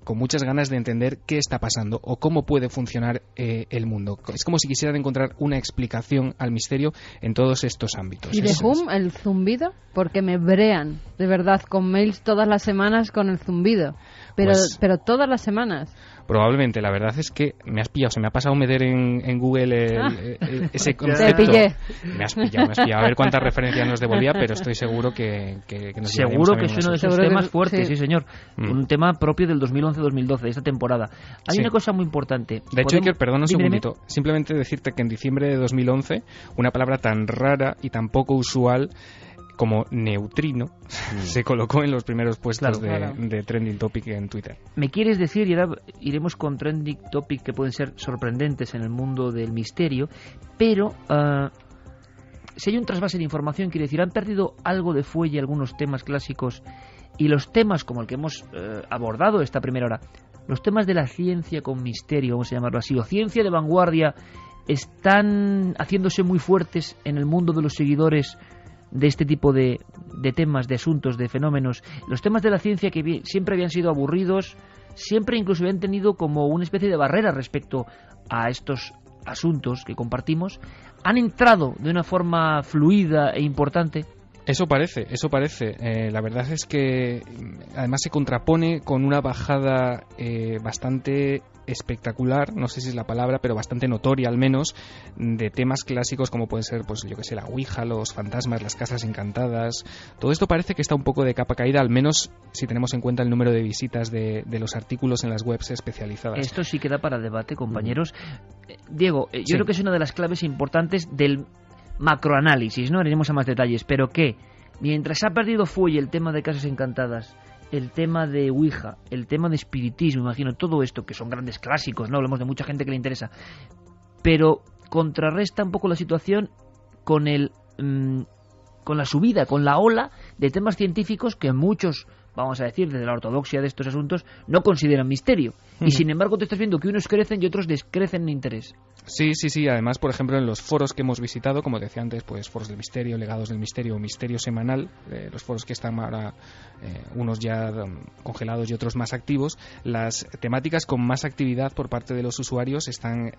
con muchas ganas de entender qué está pasando o cómo puede funcionar el mundo. Es como si quisieran encontrar una explicación al misterio en todos estos ámbitos. ¿Y de Hum, el zumbido? Porque me brean, de verdad, con mails todas las semanas con el zumbido. Pero todas las semanas. Probablemente, la verdad es que me has pillado, se me ha pasado meter en Google ese concepto. Te pillé. Me has pillado. A ver cuántas referencias nos devolvía, pero estoy seguro que nos seguro que es uno de esos temas fuertes, sí señor. Un tema propio del 2011-2012, de esta temporada. Hay una cosa muy importante. De hecho, Iker, perdón un segundito, simplemente decirte que en diciembre de 2011, una palabra tan rara y tan poco usual como neutrino se colocó en los primeros puestos de Trending Topic en Twitter. ¿Me quieres decir, y ahora iremos con Trending Topic que pueden ser sorprendentes en el mundo del misterio, pero si hay un trasvase de información, quiere decir, han perdido algo de fuelle algunos temas clásicos, y los temas como el que hemos abordado esta primera hora, los temas de la ciencia con misterio, vamos a llamarlo así, o ciencia de vanguardia, están haciéndose muy fuertes en el mundo de los seguidores de este tipo de temas, de asuntos, de fenómenos. Los temas de la ciencia que siempre habían sido aburridos, siempre incluso habían tenido como una especie de barrera respecto a estos asuntos que compartimos, han entrado de una forma fluida e importante. Eso parece. La verdad es que además se contrapone con una bajada bastante espectacular, no sé si es la palabra, pero bastante notoria al menos, de temas clásicos como puede ser, pues yo que sé, la Ouija, los fantasmas, las casas encantadas. Todo esto parece que está un poco de capa caída, al menos si tenemos en cuenta el número de visitas de los artículos en las webs especializadas. Esto sí queda para debate, compañeros. Diego, yo creo que es una de las claves importantes del macroanálisis, ¿no? Haremos a más detalles, pero que mientras ha perdido fuelle el tema de casas encantadas, el tema de Ouija, el tema de espiritismo, imagino, todo esto, que son grandes clásicos, ¿no? Hablamos de mucha gente que le interesa, pero contrarresta un poco la situación con con la subida, con la ola de temas científicos que muchos, vamos a decir, desde la ortodoxia de estos asuntos, no consideran misterio. Y sin embargo te estás viendo que unos crecen y otros descrecen en interés. Sí. Además, por ejemplo, en los foros que hemos visitado, como decía antes, pues foros del misterio, legados del misterio, misterio semanal, los foros que están ahora unos ya congelados y otros más activos, las temáticas con más actividad por parte de los usuarios están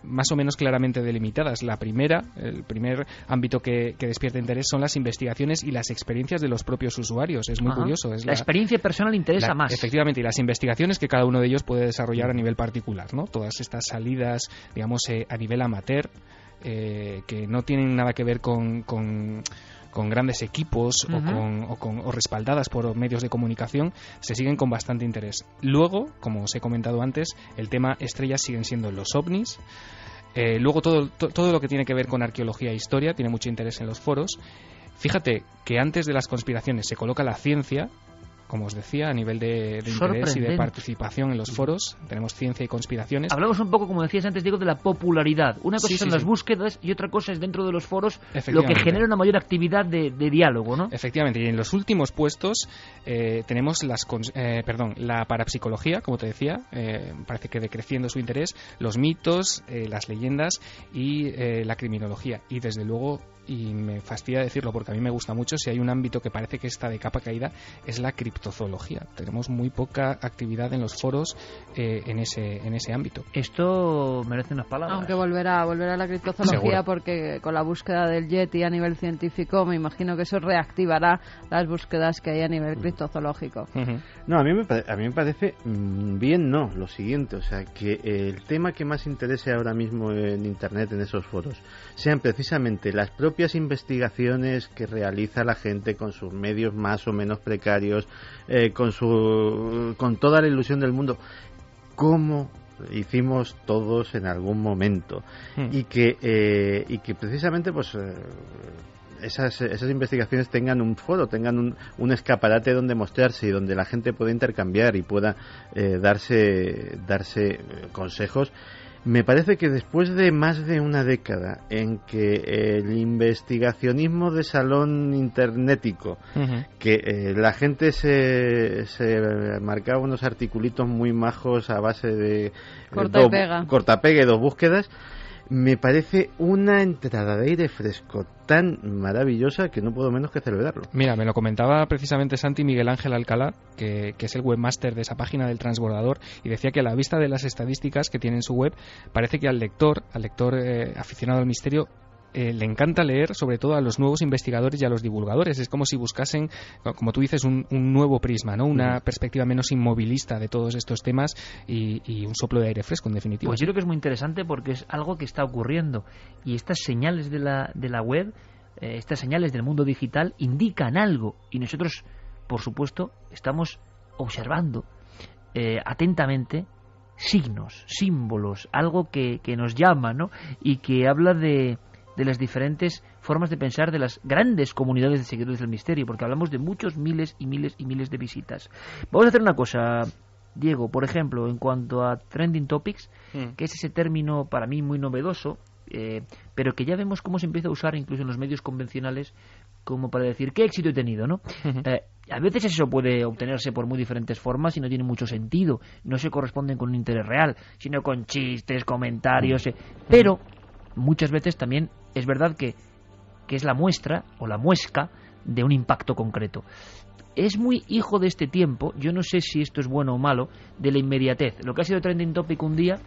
más o menos claramente delimitadas. El primer ámbito que despierta interés son las investigaciones y las experiencias de los propios usuarios. Es muy curioso. Es la experiencia personal interesa más. Efectivamente, y las investigaciones que cada uno de ellos puede desarrollar a nivel particular, ¿no? Todas estas salidas, digamos, a nivel amateur, que no tienen nada que ver con grandes equipos o respaldadas por medios de comunicación, se siguen con bastante interés. Luego, como os he comentado antes, el tema estrellas siguen siendo los ovnis. Luego todo lo que tiene que ver con arqueología e historia tiene mucho interés en los foros. Fíjate que antes de las conspiraciones se coloca la ciencia, como os decía, a nivel de interés y de participación en los foros. Tenemos ciencia y conspiraciones. Hablamos un poco, como decías antes, Diego, de la popularidad. Una cosa son las búsquedas y otra cosa es dentro de los foros lo que genera una mayor actividad de diálogo, ¿no? Efectivamente, y en los últimos puestos tenemos la parapsicología, como te decía, parece que decreciendo su interés, los mitos, las leyendas y la criminología. Y desde luego y me fastidia decirlo porque a mí me gusta mucho, si hay un ámbito que parece que está de capa caída, es la criptozoología. Tenemos muy poca actividad en los foros en ese ámbito. Esto merece unas palabras. Aunque volverá a la criptozoología. Seguro. Porque con la búsqueda del Yeti a nivel científico me imagino que eso reactivará las búsquedas que hay a nivel criptozoológico. No, a mí me parece bien, no, lo siguiente, o sea, que el tema que más interese ahora mismo en Internet, en esos foros, sean precisamente las propias investigaciones que realiza la gente con sus medios más o menos precarios, con toda la ilusión del mundo, como hicimos todos en algún momento, y que precisamente pues esas investigaciones tengan un foro, tengan un escaparate donde mostrarse y donde la gente pueda intercambiar y pueda darse consejos. Me parece que después de más de una década en que el investigacionismo de salón internetico, que la gente se marcaba unos articulitos muy majos a base de corta-pega y 2 búsquedas, me parece una entrada de aire fresco tan maravillosa que no puedo menos que celebrarlo. Mira, me lo comentaba precisamente Santi Miguel Ángel Alcalá, que es el webmaster de esa página del Transbordador, y decía que a la vista de las estadísticas que tiene en su web, parece que al lector aficionado al misterio, le encanta leer sobre todo a los nuevos investigadores y a los divulgadores. Es como si buscasen, como tú dices, un nuevo prisma, ¿no? Una perspectiva menos inmovilista de todos estos temas y un soplo de aire fresco, en definitiva. Pues yo creo que es muy interesante porque es algo que está ocurriendo, y estas señales de la web, estas señales del mundo digital indican algo, y nosotros, por supuesto, estamos observando atentamente signos, símbolos, algo que nos llama, ¿no? Y que habla de las diferentes formas de pensar de las grandes comunidades de seguidores del misterio, porque hablamos de muchos miles y miles y miles de visitas. Vamos a hacer una cosa, Diego, por ejemplo, en cuanto a Trending Topics, que es ese término para mí muy novedoso, pero que ya vemos cómo se empieza a usar incluso en los medios convencionales como para decir qué éxito he tenido, ¿no? A veces eso puede obtenerse por muy diferentes formas y no tiene mucho sentido, no se corresponden con un interés real, sino con chistes, comentarios, pero muchas veces también es verdad que es la muestra o la muesca de un impacto concreto. Es muy hijo de este tiempo, yo no sé si esto es bueno o malo, de la inmediatez. Lo que ha sido trending topic un día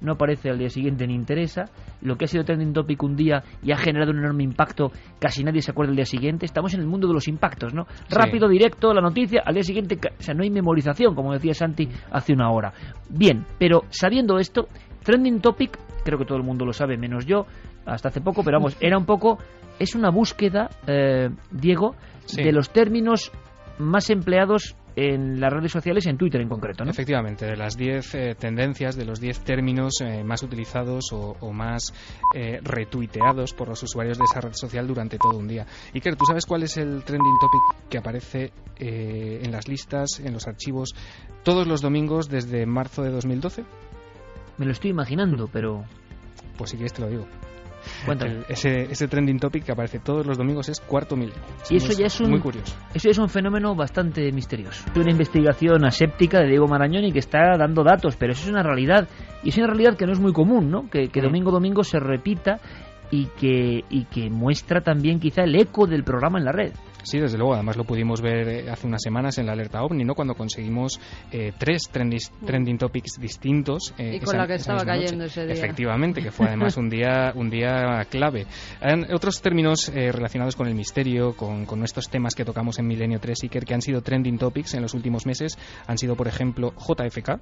no aparece al día siguiente ni interesa. Lo que ha sido trending topic un día y ha generado un enorme impacto, casi nadie se acuerda el día siguiente. Estamos en el mundo de los impactos, ¿no? Sí. Rápido, directo, la noticia, al día siguiente, o sea, no hay memorización, como decía Santi hace una hora. Bien, pero sabiendo esto, trending topic, creo que todo el mundo lo sabe, menos yo, hasta hace poco, pero vamos, es una búsqueda, Diego, de los términos más empleados en las redes sociales, en Twitter en concreto, ¿no? Efectivamente, de las 10 tendencias, de los 10 términos más utilizados o más retuiteados por los usuarios de esa red social durante todo un día. Iker, ¿tú sabes cuál es el trending topic que aparece en las listas, en los archivos, todos los domingos desde marzo de 2012? Me lo estoy imaginando, pero... Pues si quieres te lo digo. Cuéntame. Ese trending topic que aparece todos los domingos es Cuarto Milenio. Y eso ya es muy curioso. Eso es un fenómeno bastante misterioso. Es una investigación aséptica de Diego Marañón y que está dando datos, pero eso es una realidad. Y es una realidad que no es muy común, ¿no? Que domingo a domingo se repita y que muestra también quizá el eco del programa en la red. Sí, desde luego. Además lo pudimos ver hace unas semanas en la alerta OVNI, ¿no? Cuando conseguimos 3 trending topics distintos. Y con la que estaba cayendo ese día. Efectivamente, que fue además un día clave. Otros términos relacionados con el misterio, con estos temas que tocamos en Milenio 3, Iker, que han sido trending topics en los últimos meses, han sido, por ejemplo, JFK.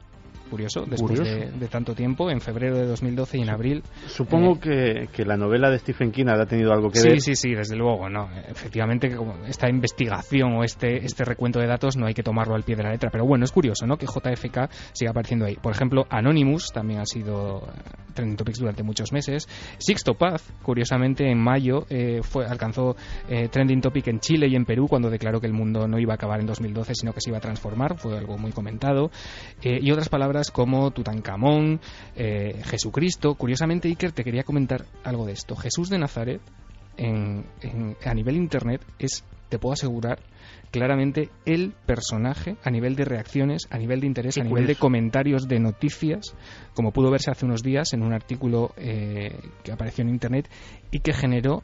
Curioso, después de tanto tiempo, en febrero de 2012 y en abril. Supongo que la novela de Stephen King habrá tenido algo que ver. Sí, desde luego, no. Efectivamente, que como esta investigación o este recuento de datos no hay que tomarlo al pie de la letra, pero bueno, es curioso, ¿no?, que JFK siga apareciendo ahí. Por ejemplo, Anonymous también ha sido trending topics durante muchos meses. Sixto Paz, curiosamente, en mayo alcanzó trending topic en Chile y en Perú cuando declaró que el mundo no iba a acabar en 2012, sino que se iba a transformar. Fue algo muy comentado. Y otras palabras como Tutankamón, Jesucristo. Curiosamente, Iker, te quería comentar algo de esto. Jesús de Nazaret, a nivel internet, te puedo asegurar, claramente el personaje a nivel de reacciones, a nivel de interés, a nivel de comentarios de noticias, como pudo verse hace unos días en un artículo que apareció en internet y que generó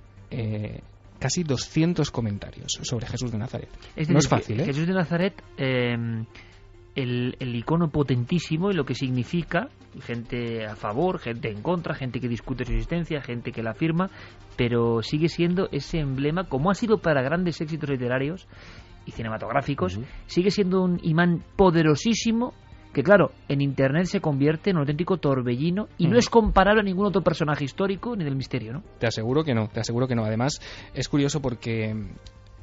casi 200 comentarios sobre Jesús de Nazaret. No es fácil, ¿eh? Jesús de Nazaret, el icono potentísimo y lo que significa, gente a favor, gente en contra, gente que discute su existencia, gente que la afirma, pero sigue siendo ese emblema, como ha sido para grandes éxitos literarios y cinematográficos, sigue siendo un imán poderosísimo que, claro, en Internet se convierte en un auténtico torbellino y no es comparable a ningún otro personaje histórico ni del misterio, ¿no? Te aseguro que no. Además, es curioso porque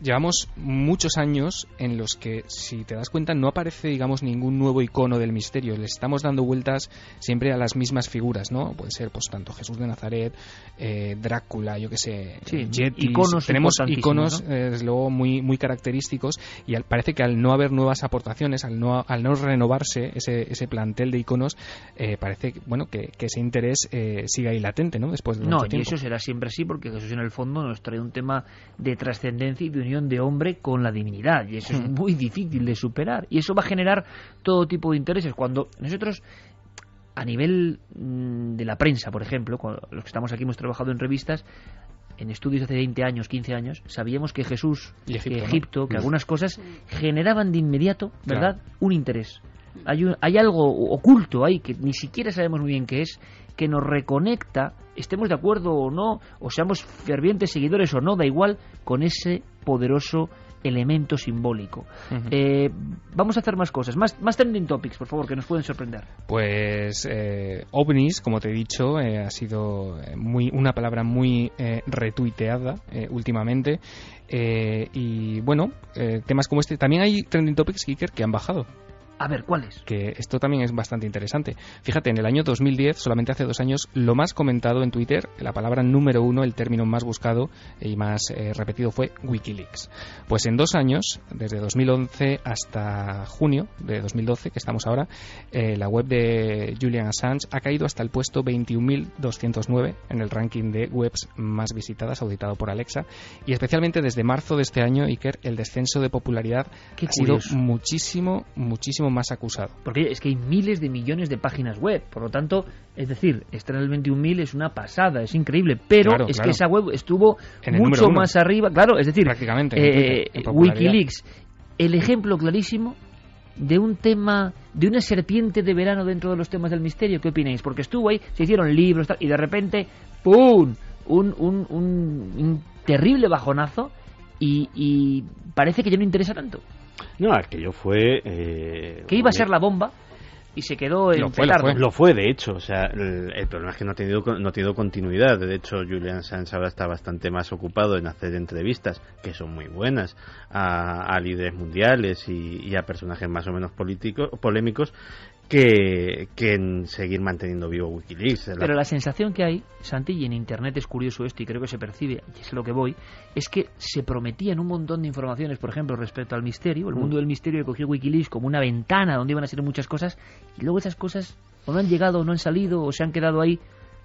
llevamos muchos años en los que, si te das cuenta, no aparece, digamos, ningún nuevo icono del misterio. Le estamos dando vueltas siempre a las mismas figuras, ¿no? Puede ser, pues, tanto Jesús de Nazaret, Drácula, yo qué sé, Yetis. Tenemos iconos, ¿no? Desde luego, muy, muy característicos, y parece que al no haber nuevas aportaciones, al no renovarse ese plantel de iconos, parece que ese interés sigue ahí latente, ¿no? Después de mucho tiempo. Y eso será siempre así, porque Jesús, en el fondo, nos trae un tema de trascendencia y de unión de hombre con la divinidad, y eso es muy difícil de superar, y eso va a generar todo tipo de intereses. Cuando nosotros, a nivel de la prensa, por ejemplo, los que estamos aquí hemos trabajado en revistas, en estudios hace 20 años, 15 años, sabíamos que Jesús, que Egipto, que algunas cosas generaban de inmediato, ¿verdad?, un interés. Hay algo oculto ahí que ni siquiera sabemos muy bien qué es, que nos reconecta, estemos de acuerdo o no, o seamos fervientes seguidores o no, da igual, con ese poderoso elemento simbólico. Vamos a hacer más cosas, más trending topics, por favor, que nos pueden sorprender. Pues ovnis, como te he dicho, ha sido una palabra muy retuiteada últimamente, y bueno, temas como este. También hay trending topics, Iker, que han bajado. A ver, ¿cuáles? Que esto también es bastante interesante. Fíjate, en el año 2010, solamente hace 2 años, lo más comentado en Twitter, la palabra número 1, el término más buscado y más repetido fue Wikileaks. Pues en 2 años, desde 2011 hasta junio de 2012, que estamos ahora, la web de Julian Assange ha caído hasta el puesto 21.209 en el ranking de webs más visitadas, auditado por Alexa, y especialmente desde marzo de este año, Iker, el descenso de popularidad ha sido muchísimo más acusado. Porque es que hay miles de millones de páginas web, por lo tanto, es decir, estar en el 21.000 es una pasada, es increíble, pero claro, que esa web estuvo mucho más arriba, claro, es decir, prácticamente Wikileaks, el ejemplo clarísimo de un tema, de una serpiente de verano dentro de los temas del misterio. ¿Qué opináis? Porque estuvo ahí, se hicieron libros y de repente, ¡pum!, un terrible bajonazo y parece que ya no interesa tanto. No, aquello fue... que iba a ser la bomba y se quedó en petardo. Lo fue, de hecho. O sea, el problema es que no ha tenido continuidad. De hecho, Julian Assange ahora está bastante más ocupado en hacer entrevistas, que son muy buenas, a líderes mundiales y a personajes más o menos polémicos, que en seguir manteniendo vivo Wikileaks. Pero la sensación que hay, Santi, y en Internet es curioso esto y creo que se percibe, y es a lo que voy, es que se prometían un montón de informaciones, por ejemplo, respecto al misterio. El mundo del misterio cogió Wikileaks como una ventana donde iban a ser muchas cosas, y luego esas cosas o no han llegado, o no han salido, o se han quedado ahí.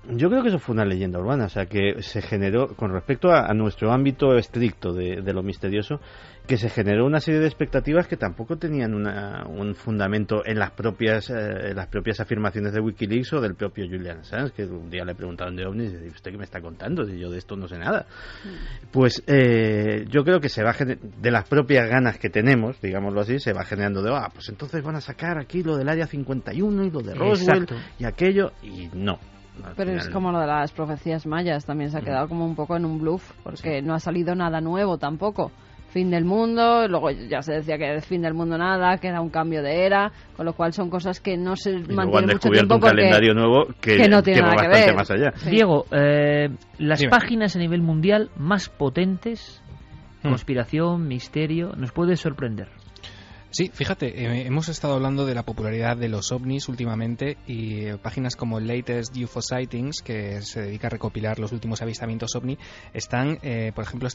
Yo creo que eso fue una leyenda urbana, o sea, que se generó, con respecto a nuestro ámbito estricto de lo misterioso, que se generó una serie de expectativas que tampoco tenían un fundamento en las propias afirmaciones de Wikileaks o del propio Julian Assange, que un día le preguntaron de ovnis y dice, ¿usted qué me está contando? Si yo de esto no sé nada. Pues yo creo que se va de las propias ganas que tenemos, digámoslo así, se va generando de, pues entonces van a sacar aquí lo del Área 51 y lo de Roswell. Exacto. Y aquello, y no. Pero es como lo de las profecías mayas, también se ha quedado como un poco en un bluff, porque no ha salido nada nuevo tampoco. Fin del mundo, luego ya se decía que era el fin del mundo nada, que era un cambio de era, con lo cual son cosas que no se mantienen mucho tiempo un calendario nuevo que no tiene nada va bastante que ver. Más allá. Sí. Diego, las páginas a nivel mundial más potentes, conspiración, misterio, ¿nos puede sorprender? Sí, fíjate, hemos estado hablando de la popularidad de los ovnis últimamente, y páginas como Latest UFO Sightings, que se dedica a recopilar los últimos avistamientos ovni, están, por ejemplo,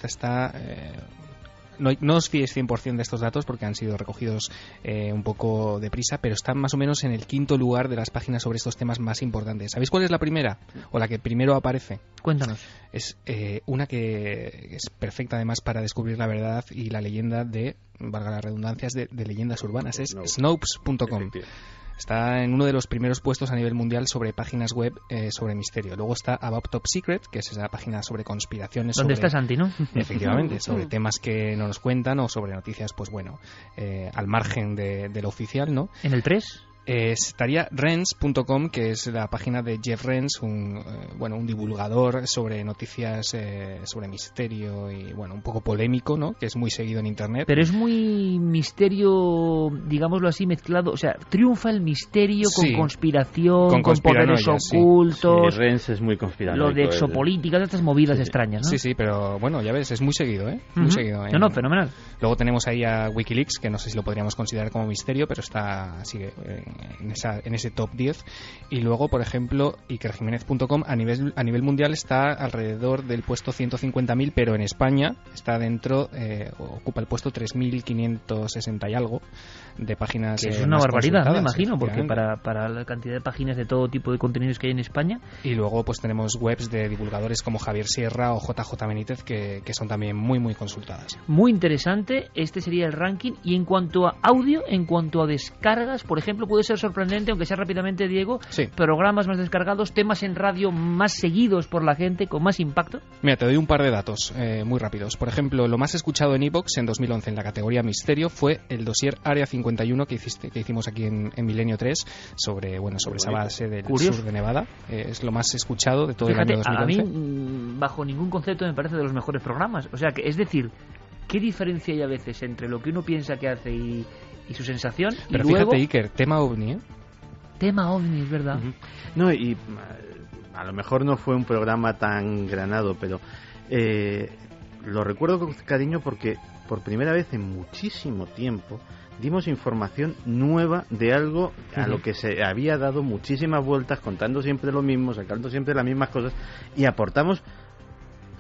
no os fiéis 100% de estos datos porque han sido recogidos un poco deprisa, pero están más o menos en el 5º lugar de las páginas sobre estos temas más importantes. ¿Sabéis cuál es la primera? O la que primero aparece. Cuéntanos. Es una que es perfecta además para descubrir la verdad y la leyenda de, valga las redundancias, de leyendas urbanas. Es Snopes.com. Está en uno de los primeros puestos a nivel mundial sobre páginas web sobre misterio. Luego está About Top Secret, que es esa página sobre conspiraciones. ¿Dónde está Santi, no? Efectivamente, sobre temas que no nos cuentan o sobre noticias, pues bueno, al margen de lo oficial, ¿no? ¿En el 3? Estaría Renz.com, que es la página de Jeff Renz, un divulgador sobre noticias sobre misterio y bueno, un poco polémico, ¿no? Que es muy seguido en internet. Pero es muy misterio, digámoslo así, mezclado, o sea, triunfa el misterio con conspiración, con poderes ocultos. Sí, Renz es muy conspiranoico. Lo de exopolíticas, estas movidas extrañas, ¿no? Sí, pero bueno, ya ves, es muy seguido, ¿eh? Muy seguido. No, fenomenal. Luego tenemos ahí a Wikileaks, que no sé si lo podríamos considerar como misterio, pero sigue en ese top 10. Y luego, por ejemplo, ikerjiménez.com a nivel mundial está alrededor del puesto 150.000, pero en España está dentro, ocupa el puesto 3.560 y algo de páginas. Que es una barbaridad, me imagino, porque para la cantidad de páginas de todo tipo de contenidos que hay en España. Y luego pues tenemos webs de divulgadores como Javier Sierra o JJ Benítez que son también muy muy consultadas. Muy interesante, este sería el ranking. Y en cuanto a audio, en cuanto a descargas, por ejemplo, puede ser sorprendente, aunque sea rápidamente, Diego, programas más descargados, temas en radio más seguidos por la gente, con más impacto. Mira, te doy un par de datos muy rápidos. Por ejemplo, lo más escuchado en iVoox en 2011 en la categoría Misterio fue el dossier Área 51 que hicimos aquí en Milenio 3 sobre esa base del sur de Nevada. Es lo más escuchado de todo el año 2011. A mí, bajo ningún concepto, me parece de los mejores programas. O sea, que es decir, ¿qué diferencia hay a veces entre lo que uno piensa que hace y su sensación? Pero y luego, fíjate, Iker, tema OVNI, ¿eh? Tema OVNI, es verdad. No, y a lo mejor no fue un programa tan granado, pero lo recuerdo con cariño porque por primera vez en muchísimo tiempo dimos información nueva de algo a lo que se había dado muchísimas vueltas, contando siempre lo mismo, sacando siempre las mismas cosas, y aportamos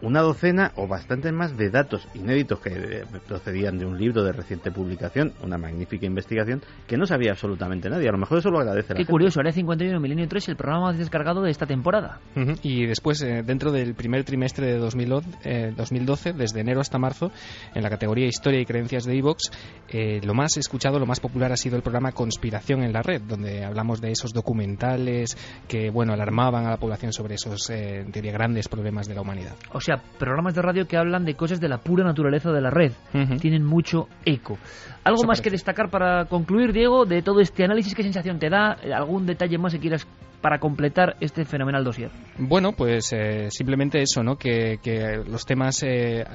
una docena o bastantes más de datos inéditos que procedían de un libro de reciente publicación, una magnífica investigación que no sabía absolutamente nadie. A lo mejor eso lo agradece la gente. Qué curioso, Área 51 Milenio 3, el programa más descargado de esta temporada. Y después, dentro del primer trimestre de 2012, desde enero hasta marzo, en la categoría Historia y Creencias de iVoox, lo más escuchado, lo más popular ha sido el programa Conspiración en la Red, donde hablamos de esos documentales que, alarmaban a la población sobre esos, en teoría, grandes problemas de la humanidad. O sea, programas de radio que hablan de cosas de la pura naturaleza de la red. Tienen mucho eco. ¿Algo más que destacar para concluir, Diego, de todo este análisis? ¿Qué sensación te da? ¿Algún detalle más que quieras para completar este fenomenal dossier? Bueno, pues simplemente eso, ¿no? Que los temas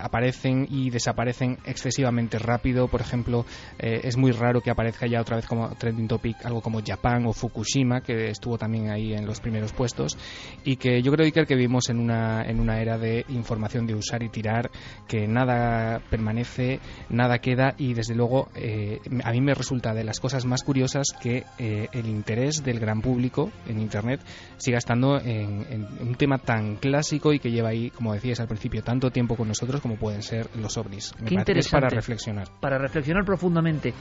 aparecen y desaparecen excesivamente rápido. Por ejemplo, es muy raro que aparezca ya otra vez como trending topic algo como Japán o Fukushima, que estuvo también ahí en los primeros puestos, y que yo creo, Iker, que vivimos en una era de información de usar y tirar, que nada permanece, nada queda, y desde luego a mí me resulta de las cosas más curiosas que el interés del gran público en Internet siga estando en un tema tan clásico y que lleva ahí, como decías al principio, tanto tiempo con nosotros como pueden ser los ovnis. Qué interesante. Es para reflexionar. Para reflexionar profundamente.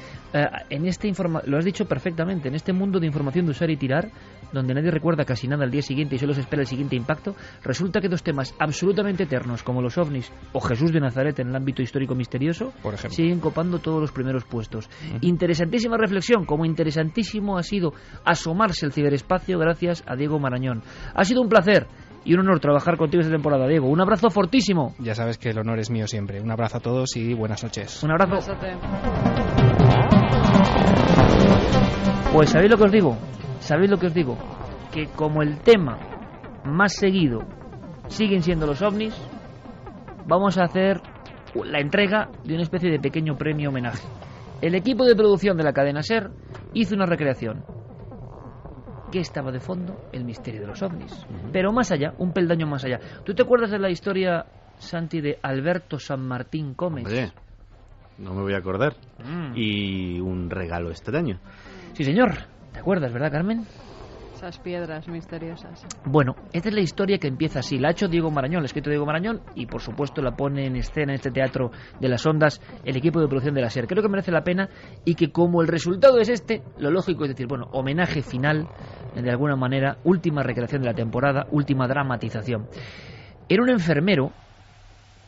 Lo has dicho perfectamente, en este mundo de información de usar y tirar, donde nadie recuerda casi nada al día siguiente y solo se espera el siguiente impacto, resulta que dos temas absolutamente eternos como los ovnis o Jesús de Nazaret en el ámbito histórico misterioso, por ejemplo, siguen copando todos los primeros puestos. Interesantísima reflexión, como interesantísimo ha sido asomarse al ciberespacio gracias a Diego Marañón. Ha sido un placer y un honor trabajar contigo esta temporada, Diego. Un abrazo fortísimo. Ya sabes que el honor es mío siempre. Un abrazo a todos y buenas noches. Un abrazo. Pues ¿sabéis lo que os digo? ¿Sabéis lo que os digo? Que como el tema más seguido siguen siendo los ovnis, vamos a hacer la entrega de una especie de pequeño premio homenaje. El equipo de producción de la cadena SER hizo una recreación. ¿Qué estaba de fondo? El misterio de los ovnis. Pero más allá, un peldaño más allá. ¿Tú te acuerdas de la historia, Santi, de Alberto San Martín Gómez? Hombre, no me voy a acordar. Y un regalo extraño. Sí, señor. ¿Te acuerdas, verdad, Carmen? Esas piedras misteriosas. Bueno, esta es la historia que empieza así. La ha hecho Diego Marañón, la ha escrito Diego Marañón, y por supuesto la pone en escena en este teatro de las ondas el equipo de producción de la SER. Creo que merece la pena, y que como el resultado es este, lo lógico es decir, bueno, homenaje final, de alguna manera, última recreación de la temporada, última dramatización. Era un enfermero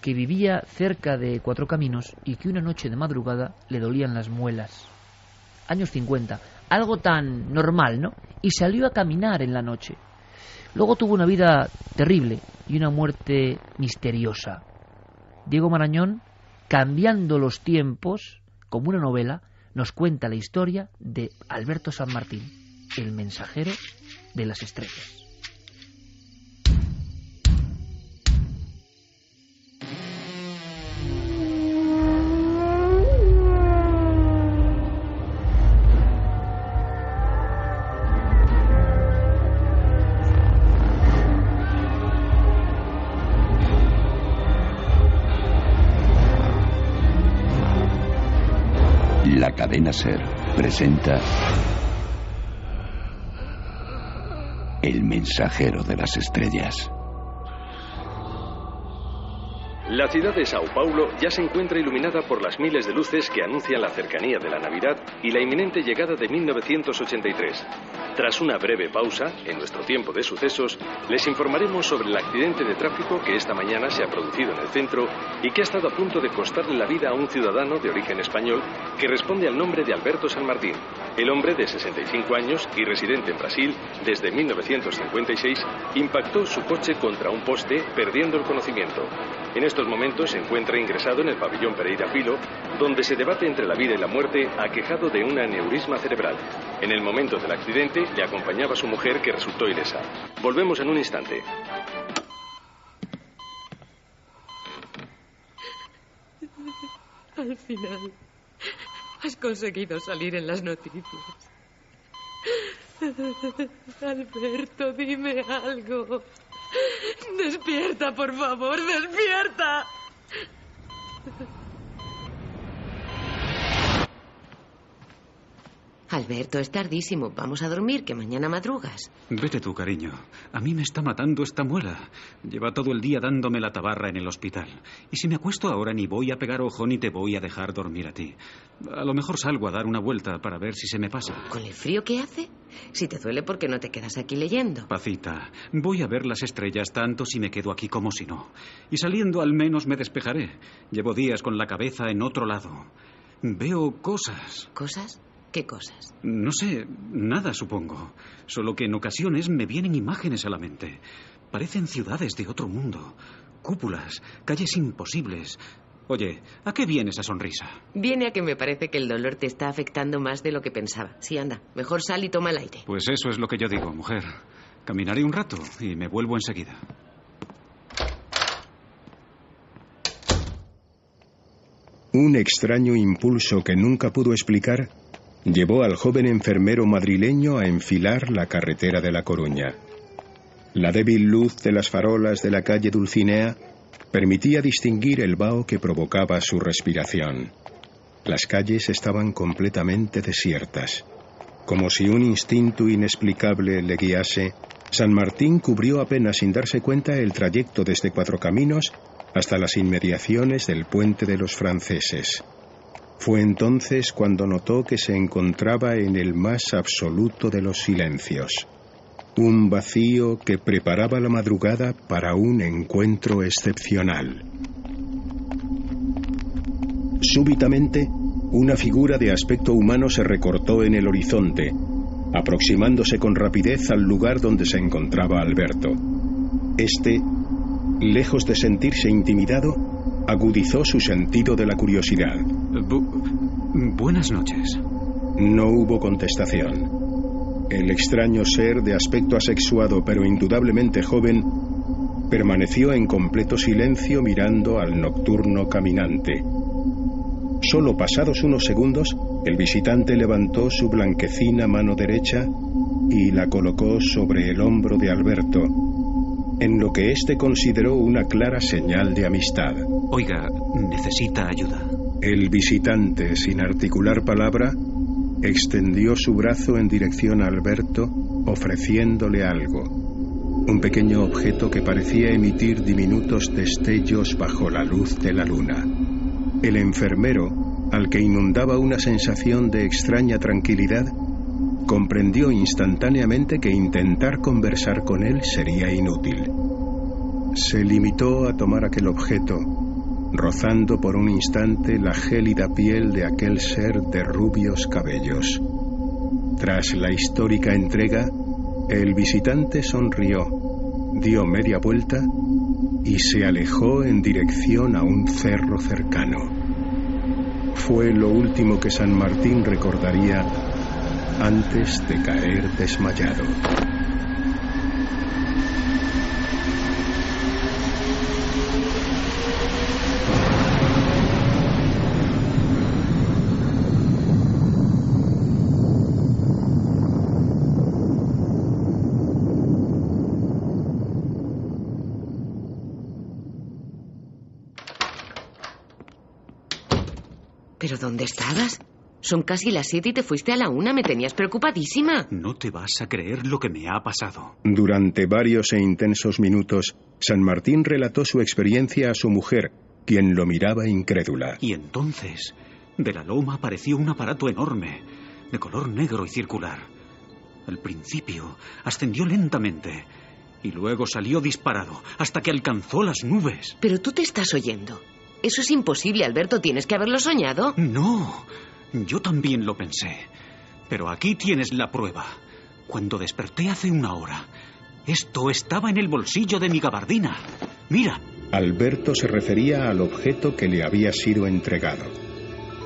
que vivía cerca de Cuatro Caminos y que una noche de madrugada le dolían las muelas. Años 50. algo tan normal, ¿no? Y salió a caminar en la noche. Luego tuvo una vida terrible y una muerte misteriosa. Diego Marañón, cambiando los tiempos, como una novela, nos cuenta la historia de Alberto San Martín, el mensajero de las estrellas. La cadena SER presenta El mensajero de las estrellas. La ciudad de Sao Paulo ya se encuentra iluminada por las miles de luces que anuncian la cercanía de la Navidad y la inminente llegada de 1983. Tras una breve pausa, en nuestro tiempo de sucesos, les informaremos sobre el accidente de tráfico que esta mañana se ha producido en el centro y que ha estado a punto de costarle la vida a un ciudadano de origen español que responde al nombre de Alberto San Martín. El hombre de 65 años y residente en Brasil desde 1956 impactó su coche contra un poste, perdiendo el conocimiento. En estos momentos se encuentra ingresado en el pabellón Pereira Filo, donde se debate entre la vida y la muerte, aquejado de un aneurisma cerebral. En el momento del accidente le acompañaba su mujer, que resultó ilesa. Volvemos en un instante. Al final, has conseguido salir en las noticias. Alberto, dime algo. Despierta, por favor, despierta. Alberto, es tardísimo. Vamos a dormir, que mañana madrugas. Vete tú, cariño. A mí me está matando esta muela. Lleva todo el día dándome la tabarra en el hospital. Y si me acuesto ahora ni voy a pegar ojo ni te voy a dejar dormir a ti. A lo mejor salgo a dar una vuelta para ver si se me pasa. ¿Con el frío que hace? Si te duele, ¿por qué no te quedas aquí leyendo? Pacita, voy a ver las estrellas tanto si me quedo aquí como si no. Y saliendo al menos me despejaré. Llevo días con la cabeza en otro lado. Veo cosas. ¿Cosas? ¿Qué cosas? No sé, nada supongo. Solo que en ocasiones me vienen imágenes a la mente. Parecen ciudades de otro mundo. Cúpulas, calles imposibles. Oye, ¿a qué viene esa sonrisa? Viene a que me parece que el dolor te está afectando más de lo que pensaba. Sí, anda, mejor sal y toma el aire. Pues eso es lo que yo digo, mujer. Caminaré un rato y me vuelvo enseguida. Un extraño impulso que nunca pudo explicar llevó al joven enfermero madrileño a enfilar la carretera de La Coruña. La débil luz de las farolas de la calle Dulcinea permitía distinguir el vaho que provocaba su respiración. Las calles estaban completamente desiertas. Como si un instinto inexplicable le guiase, San Martín cubrió apenas sin darse cuenta el trayecto desde Cuatro Caminos hasta las inmediaciones del Puente de los Franceses. Fue entonces cuando notó que se encontraba en el más absoluto de los silencios. Un vacío que preparaba la madrugada para un encuentro excepcional. Súbitamente, una figura de aspecto humano se recortó en el horizonte, aproximándose con rapidez al lugar donde se encontraba Alberto. Este, lejos de sentirse intimidado, agudizó su sentido de la curiosidad. Buenas noches. No hubo contestación. El extraño ser de aspecto asexuado pero indudablemente joven permaneció en completo silencio mirando al nocturno caminante. Solo pasados unos segundos, el visitante levantó su blanquecina mano derecha y la colocó sobre el hombro de Alberto, en lo que éste consideró una clara señal de amistad. Oiga, ¿necesita ayuda? El visitante, sin articular palabra, extendió su brazo en dirección a Alberto, ofreciéndole algo. Un pequeño objeto que parecía emitir diminutos destellos bajo la luz de la luna. El enfermero, al que inundaba una sensación de extraña tranquilidad, comprendió instantáneamente que intentar conversar con él sería inútil. Se limitó a tomar aquel objeto, rozando por un instante la gélida piel de aquel ser de rubios cabellos. Tras la histórica entrega, el visitante sonrió, dio media vuelta y se alejó en dirección a un cerro cercano. Fue lo último que San Martín recordaría antes de caer desmayado. ¿Pero dónde estabas? Son casi las 7 y te fuiste a la 1. Me tenías preocupadísima. No te vas a creer lo que me ha pasado. Durante varios e intensos minutos, San Martín relató su experiencia a su mujer, quien lo miraba incrédula. Y entonces, de la loma apareció un aparato enorme, de color negro y circular. Al principio, ascendió lentamente y luego salió disparado hasta que alcanzó las nubes. Pero tú te estás oyendo. Eso es imposible, Alberto. ¿Tienes que haberlo soñado? No, yo también lo pensé. Pero aquí tienes la prueba. Cuando desperté hace 1 hora, esto estaba en el bolsillo de mi gabardina. Mira. Alberto se refería al objeto que le había sido entregado.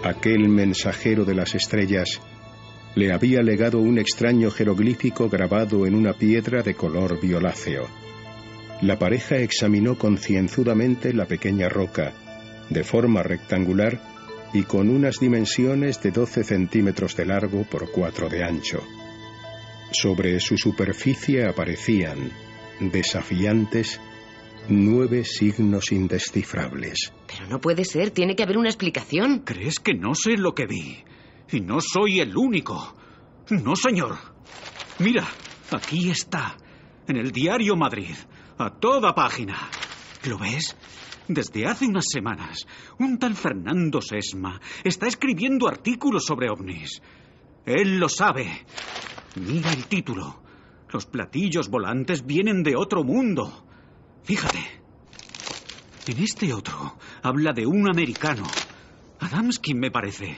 Aquel mensajero de las estrellas le había legado un extraño jeroglífico grabado en una piedra de color violáceo. La pareja examinó concienzudamente la pequeña roca, de forma rectangular y con unas dimensiones de 12 centímetros de largo por 4 de ancho. Sobre su superficie aparecían, desafiantes, 9 signos indescifrables. Pero no puede ser, tiene que haber una explicación. ¿Crees que no sé lo que vi? Y no soy el único. No, señor. Mira, aquí está, en el diario Madrid, a toda página. ¿Lo ves? Desde hace unas semanas, un tal Fernando Sesma está escribiendo artículos sobre ovnis. Él lo sabe. Mira el título. Los platillos volantes vienen de otro mundo. Fíjate. En este otro habla de un americano. Adamski, me parece.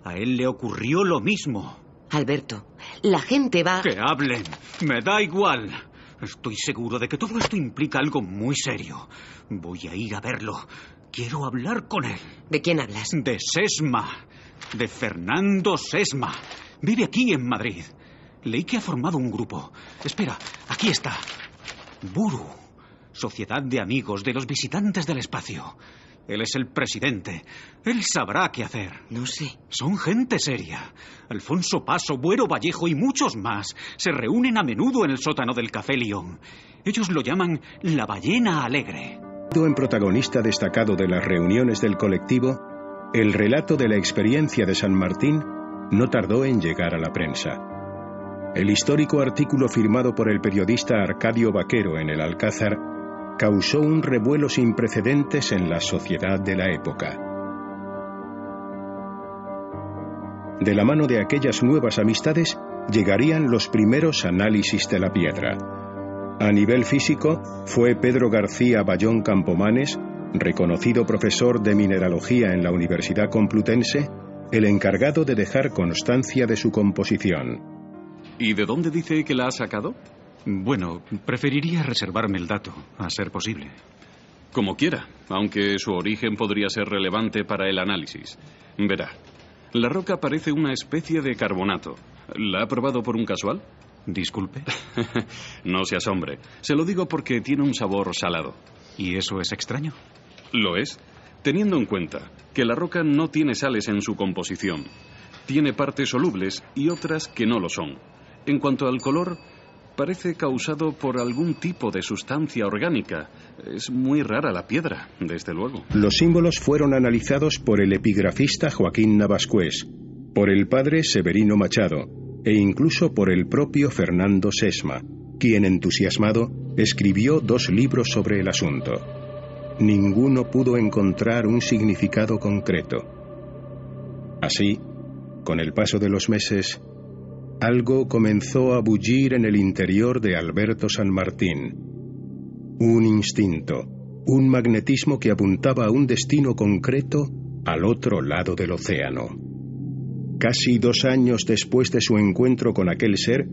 A él le ocurrió lo mismo. Alberto, la gente va... Que hablen. Me da igual. Estoy seguro de que todo esto implica algo muy serio. Voy a ir a verlo. Quiero hablar con él. ¿De quién hablas? De Sesma. De Fernando Sesma. Vive aquí en Madrid. Leí que ha formado un grupo. Espera, aquí está. Buru. Sociedad de amigos de los visitantes del espacio. Él es el presidente. Él sabrá qué hacer. No sé. Son gente seria. Alfonso Paso, Buero Vallejo y muchos más se reúnen a menudo en el sótano del Café León. Ellos lo llaman la ballena alegre. En protagonista destacado de las reuniones del colectivo, el relato de la experiencia de San Martín no tardó en llegar a la prensa. El histórico artículo firmado por el periodista Arcadio Vaquero en el Alcázar causó un revuelo sin precedentes en la sociedad de la época. De la mano de aquellas nuevas amistades llegarían los primeros análisis de la piedra. A nivel físico, fue Pedro García Bayón Campomanes, reconocido profesor de mineralogía en la Universidad Complutense, el encargado de dejar constancia de su composición. ¿Y de dónde dice que la ha sacado? Bueno, preferiría reservarme el dato, a ser posible. Como quiera, aunque su origen podría ser relevante para el análisis. Verá, la roca parece una especie de carbonato. ¿La ha probado por un casual? Disculpe. No se asombre. Se lo digo porque tiene un sabor salado. ¿Y eso es extraño? Lo es, teniendo en cuenta que la roca no tiene sales en su composición. Tiene partes solubles y otras que no lo son. En cuanto al color, parece causado por algún tipo de sustancia orgánica. Es muy rara la piedra, desde luego. Los símbolos fueron analizados por el epigrafista Joaquín Navascués, por el padre Severino Machado e incluso por el propio Fernando Sesma, quien, entusiasmado, escribió 2 libros sobre el asunto. Ninguno pudo encontrar un significado concreto. Así, con el paso de los meses, algo comenzó a bullir en el interior de Alberto San Martín. Un instinto, un magnetismo que apuntaba a un destino concreto al otro lado del océano. Casi 2 años después de su encuentro con aquel ser,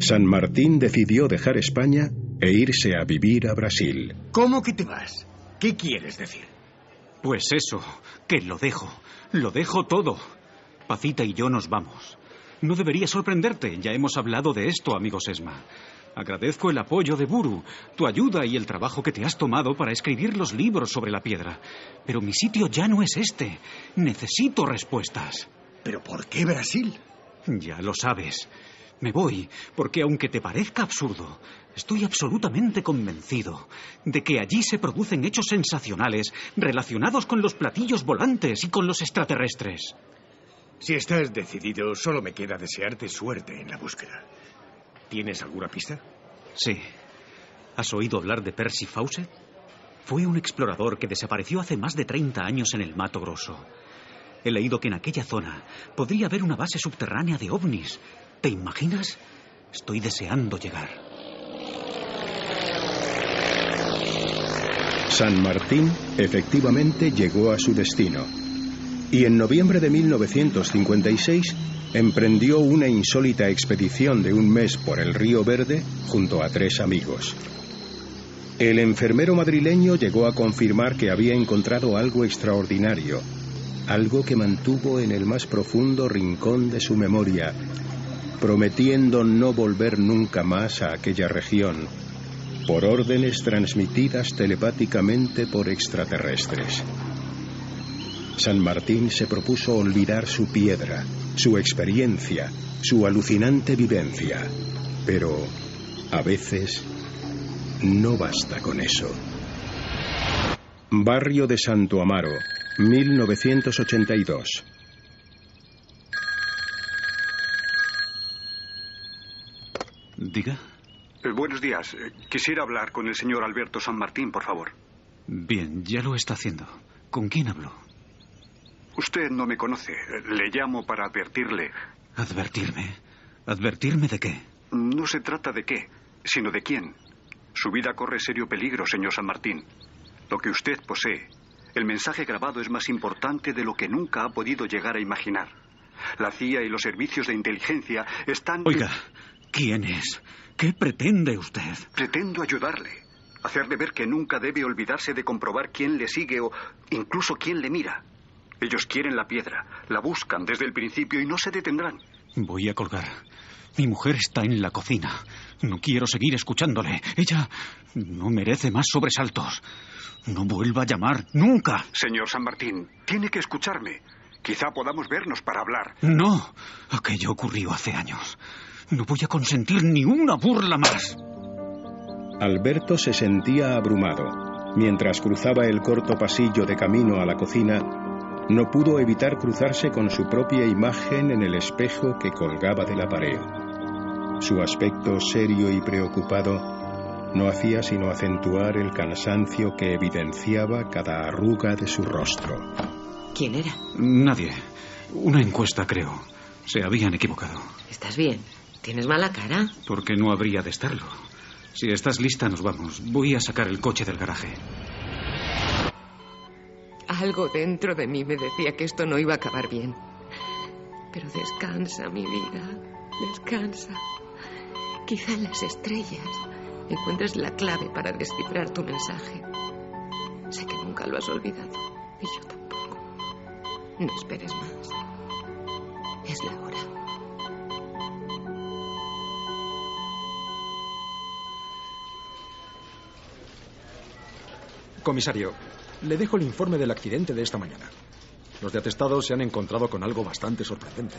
San Martín decidió dejar España e irse a vivir a Brasil. ¿Cómo que te vas? ¿Qué quieres decir? Pues eso, que lo dejo todo. Pacita y yo nos vamos. No debería sorprenderte, ya hemos hablado de esto, amigo Sesma. Agradezco el apoyo de Buru, tu ayuda y el trabajo que te has tomado para escribir los libros sobre la piedra. Pero mi sitio ya no es este. Necesito respuestas. ¿Pero por qué Brasil? Ya lo sabes. Me voy porque, aunque te parezca absurdo, estoy absolutamente convencido de que allí se producen hechos sensacionales relacionados con los platillos volantes y con los extraterrestres. Si estás decidido, solo me queda desearte suerte en la búsqueda. ¿Tienes alguna pista? Sí. ¿Has oído hablar de Percy Fawcett? Fue un explorador que desapareció hace más de 30 años en el Mato Grosso. He leído que en aquella zona podría haber una base subterránea de ovnis. ¿Te imaginas? Estoy deseando llegar. San Martín efectivamente llegó a su destino. Y en noviembre de 1956 emprendió una insólita expedición de 1 mes por el Río Verde junto a 3 amigos. El enfermero madrileño llegó a confirmar que había encontrado algo extraordinario, algo que mantuvo en el más profundo rincón de su memoria, prometiendo no volver nunca más a aquella región, por órdenes transmitidas telepáticamente por extraterrestres. San Martín se propuso olvidar su piedra, su experiencia, su alucinante vivencia, pero a veces no basta con eso. Barrio de Santo Amaro, 1982. Diga. Buenos días. Quisiera hablar con el señor Alberto San Martín, por favor. Bien, ya lo está haciendo. ¿Con quién hablo? Usted no me conoce. Le llamo para advertirle. ¿Advertirme? ¿Advertirme de qué? No se trata de qué, sino de quién. Su vida corre serio peligro, señor San Martín. Lo que usted posee, el mensaje grabado, es más importante de lo que nunca ha podido llegar a imaginar. La CIA y los servicios de inteligencia están... Oiga, ¿quién es? ¿Qué pretende usted? Pretendo ayudarle. Hacerle ver que nunca debe olvidarse de comprobar quién le sigue o incluso quién le mira. Ellos quieren la piedra, la buscan desde el principio y no se detendrán. Voy a colgar. Mi mujer está en la cocina. No quiero seguir escuchándole. Ella no merece más sobresaltos. No vuelva a llamar, nunca. Señor San Martín, tiene que escucharme. Quizá podamos vernos para hablar. No, aquello ocurrió hace años. No voy a consentir ni una burla más. Alberto se sentía abrumado. Mientras cruzaba el corto pasillo de camino a la cocina, no pudo evitar cruzarse con su propia imagen en el espejo que colgaba de la pared. Su aspecto serio y preocupado no hacía sino acentuar el cansancio que evidenciaba cada arruga de su rostro. ¿Quién era? Nadie. Una encuesta, creo. Se habían equivocado. ¿Estás bien? ¿Tienes mala cara? ¿Por qué no habría de estarlo? Si estás lista, nos vamos. Voy a sacar el coche del garaje. Algo dentro de mí me decía que esto no iba a acabar bien. Pero descansa, mi vida. Descansa. Quizá en las estrellas encuentres la clave para descifrar tu mensaje. Sé que nunca lo has olvidado. Y yo tampoco. No esperes más. Es la hora. Comisario, le dejo el informe del accidente de esta mañana. Los de atestados se han encontrado con algo bastante sorprendente.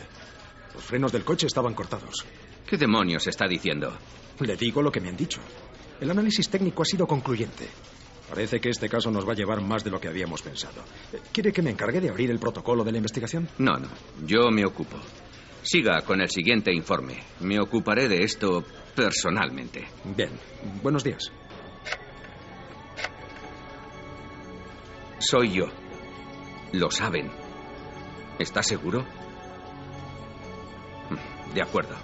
Los frenos del coche estaban cortados. ¿Qué demonios está diciendo? Le digo lo que me han dicho. El análisis técnico ha sido concluyente. Parece que este caso nos va a llevar más de lo que habíamos pensado. ¿Quiere que me encargue de abrir el protocolo de la investigación? No, yo me ocupo. Siga con el siguiente informe. Me ocuparé de esto personalmente. Bien. Buenos días. Soy yo. Lo saben. ¿Está seguro? De acuerdo.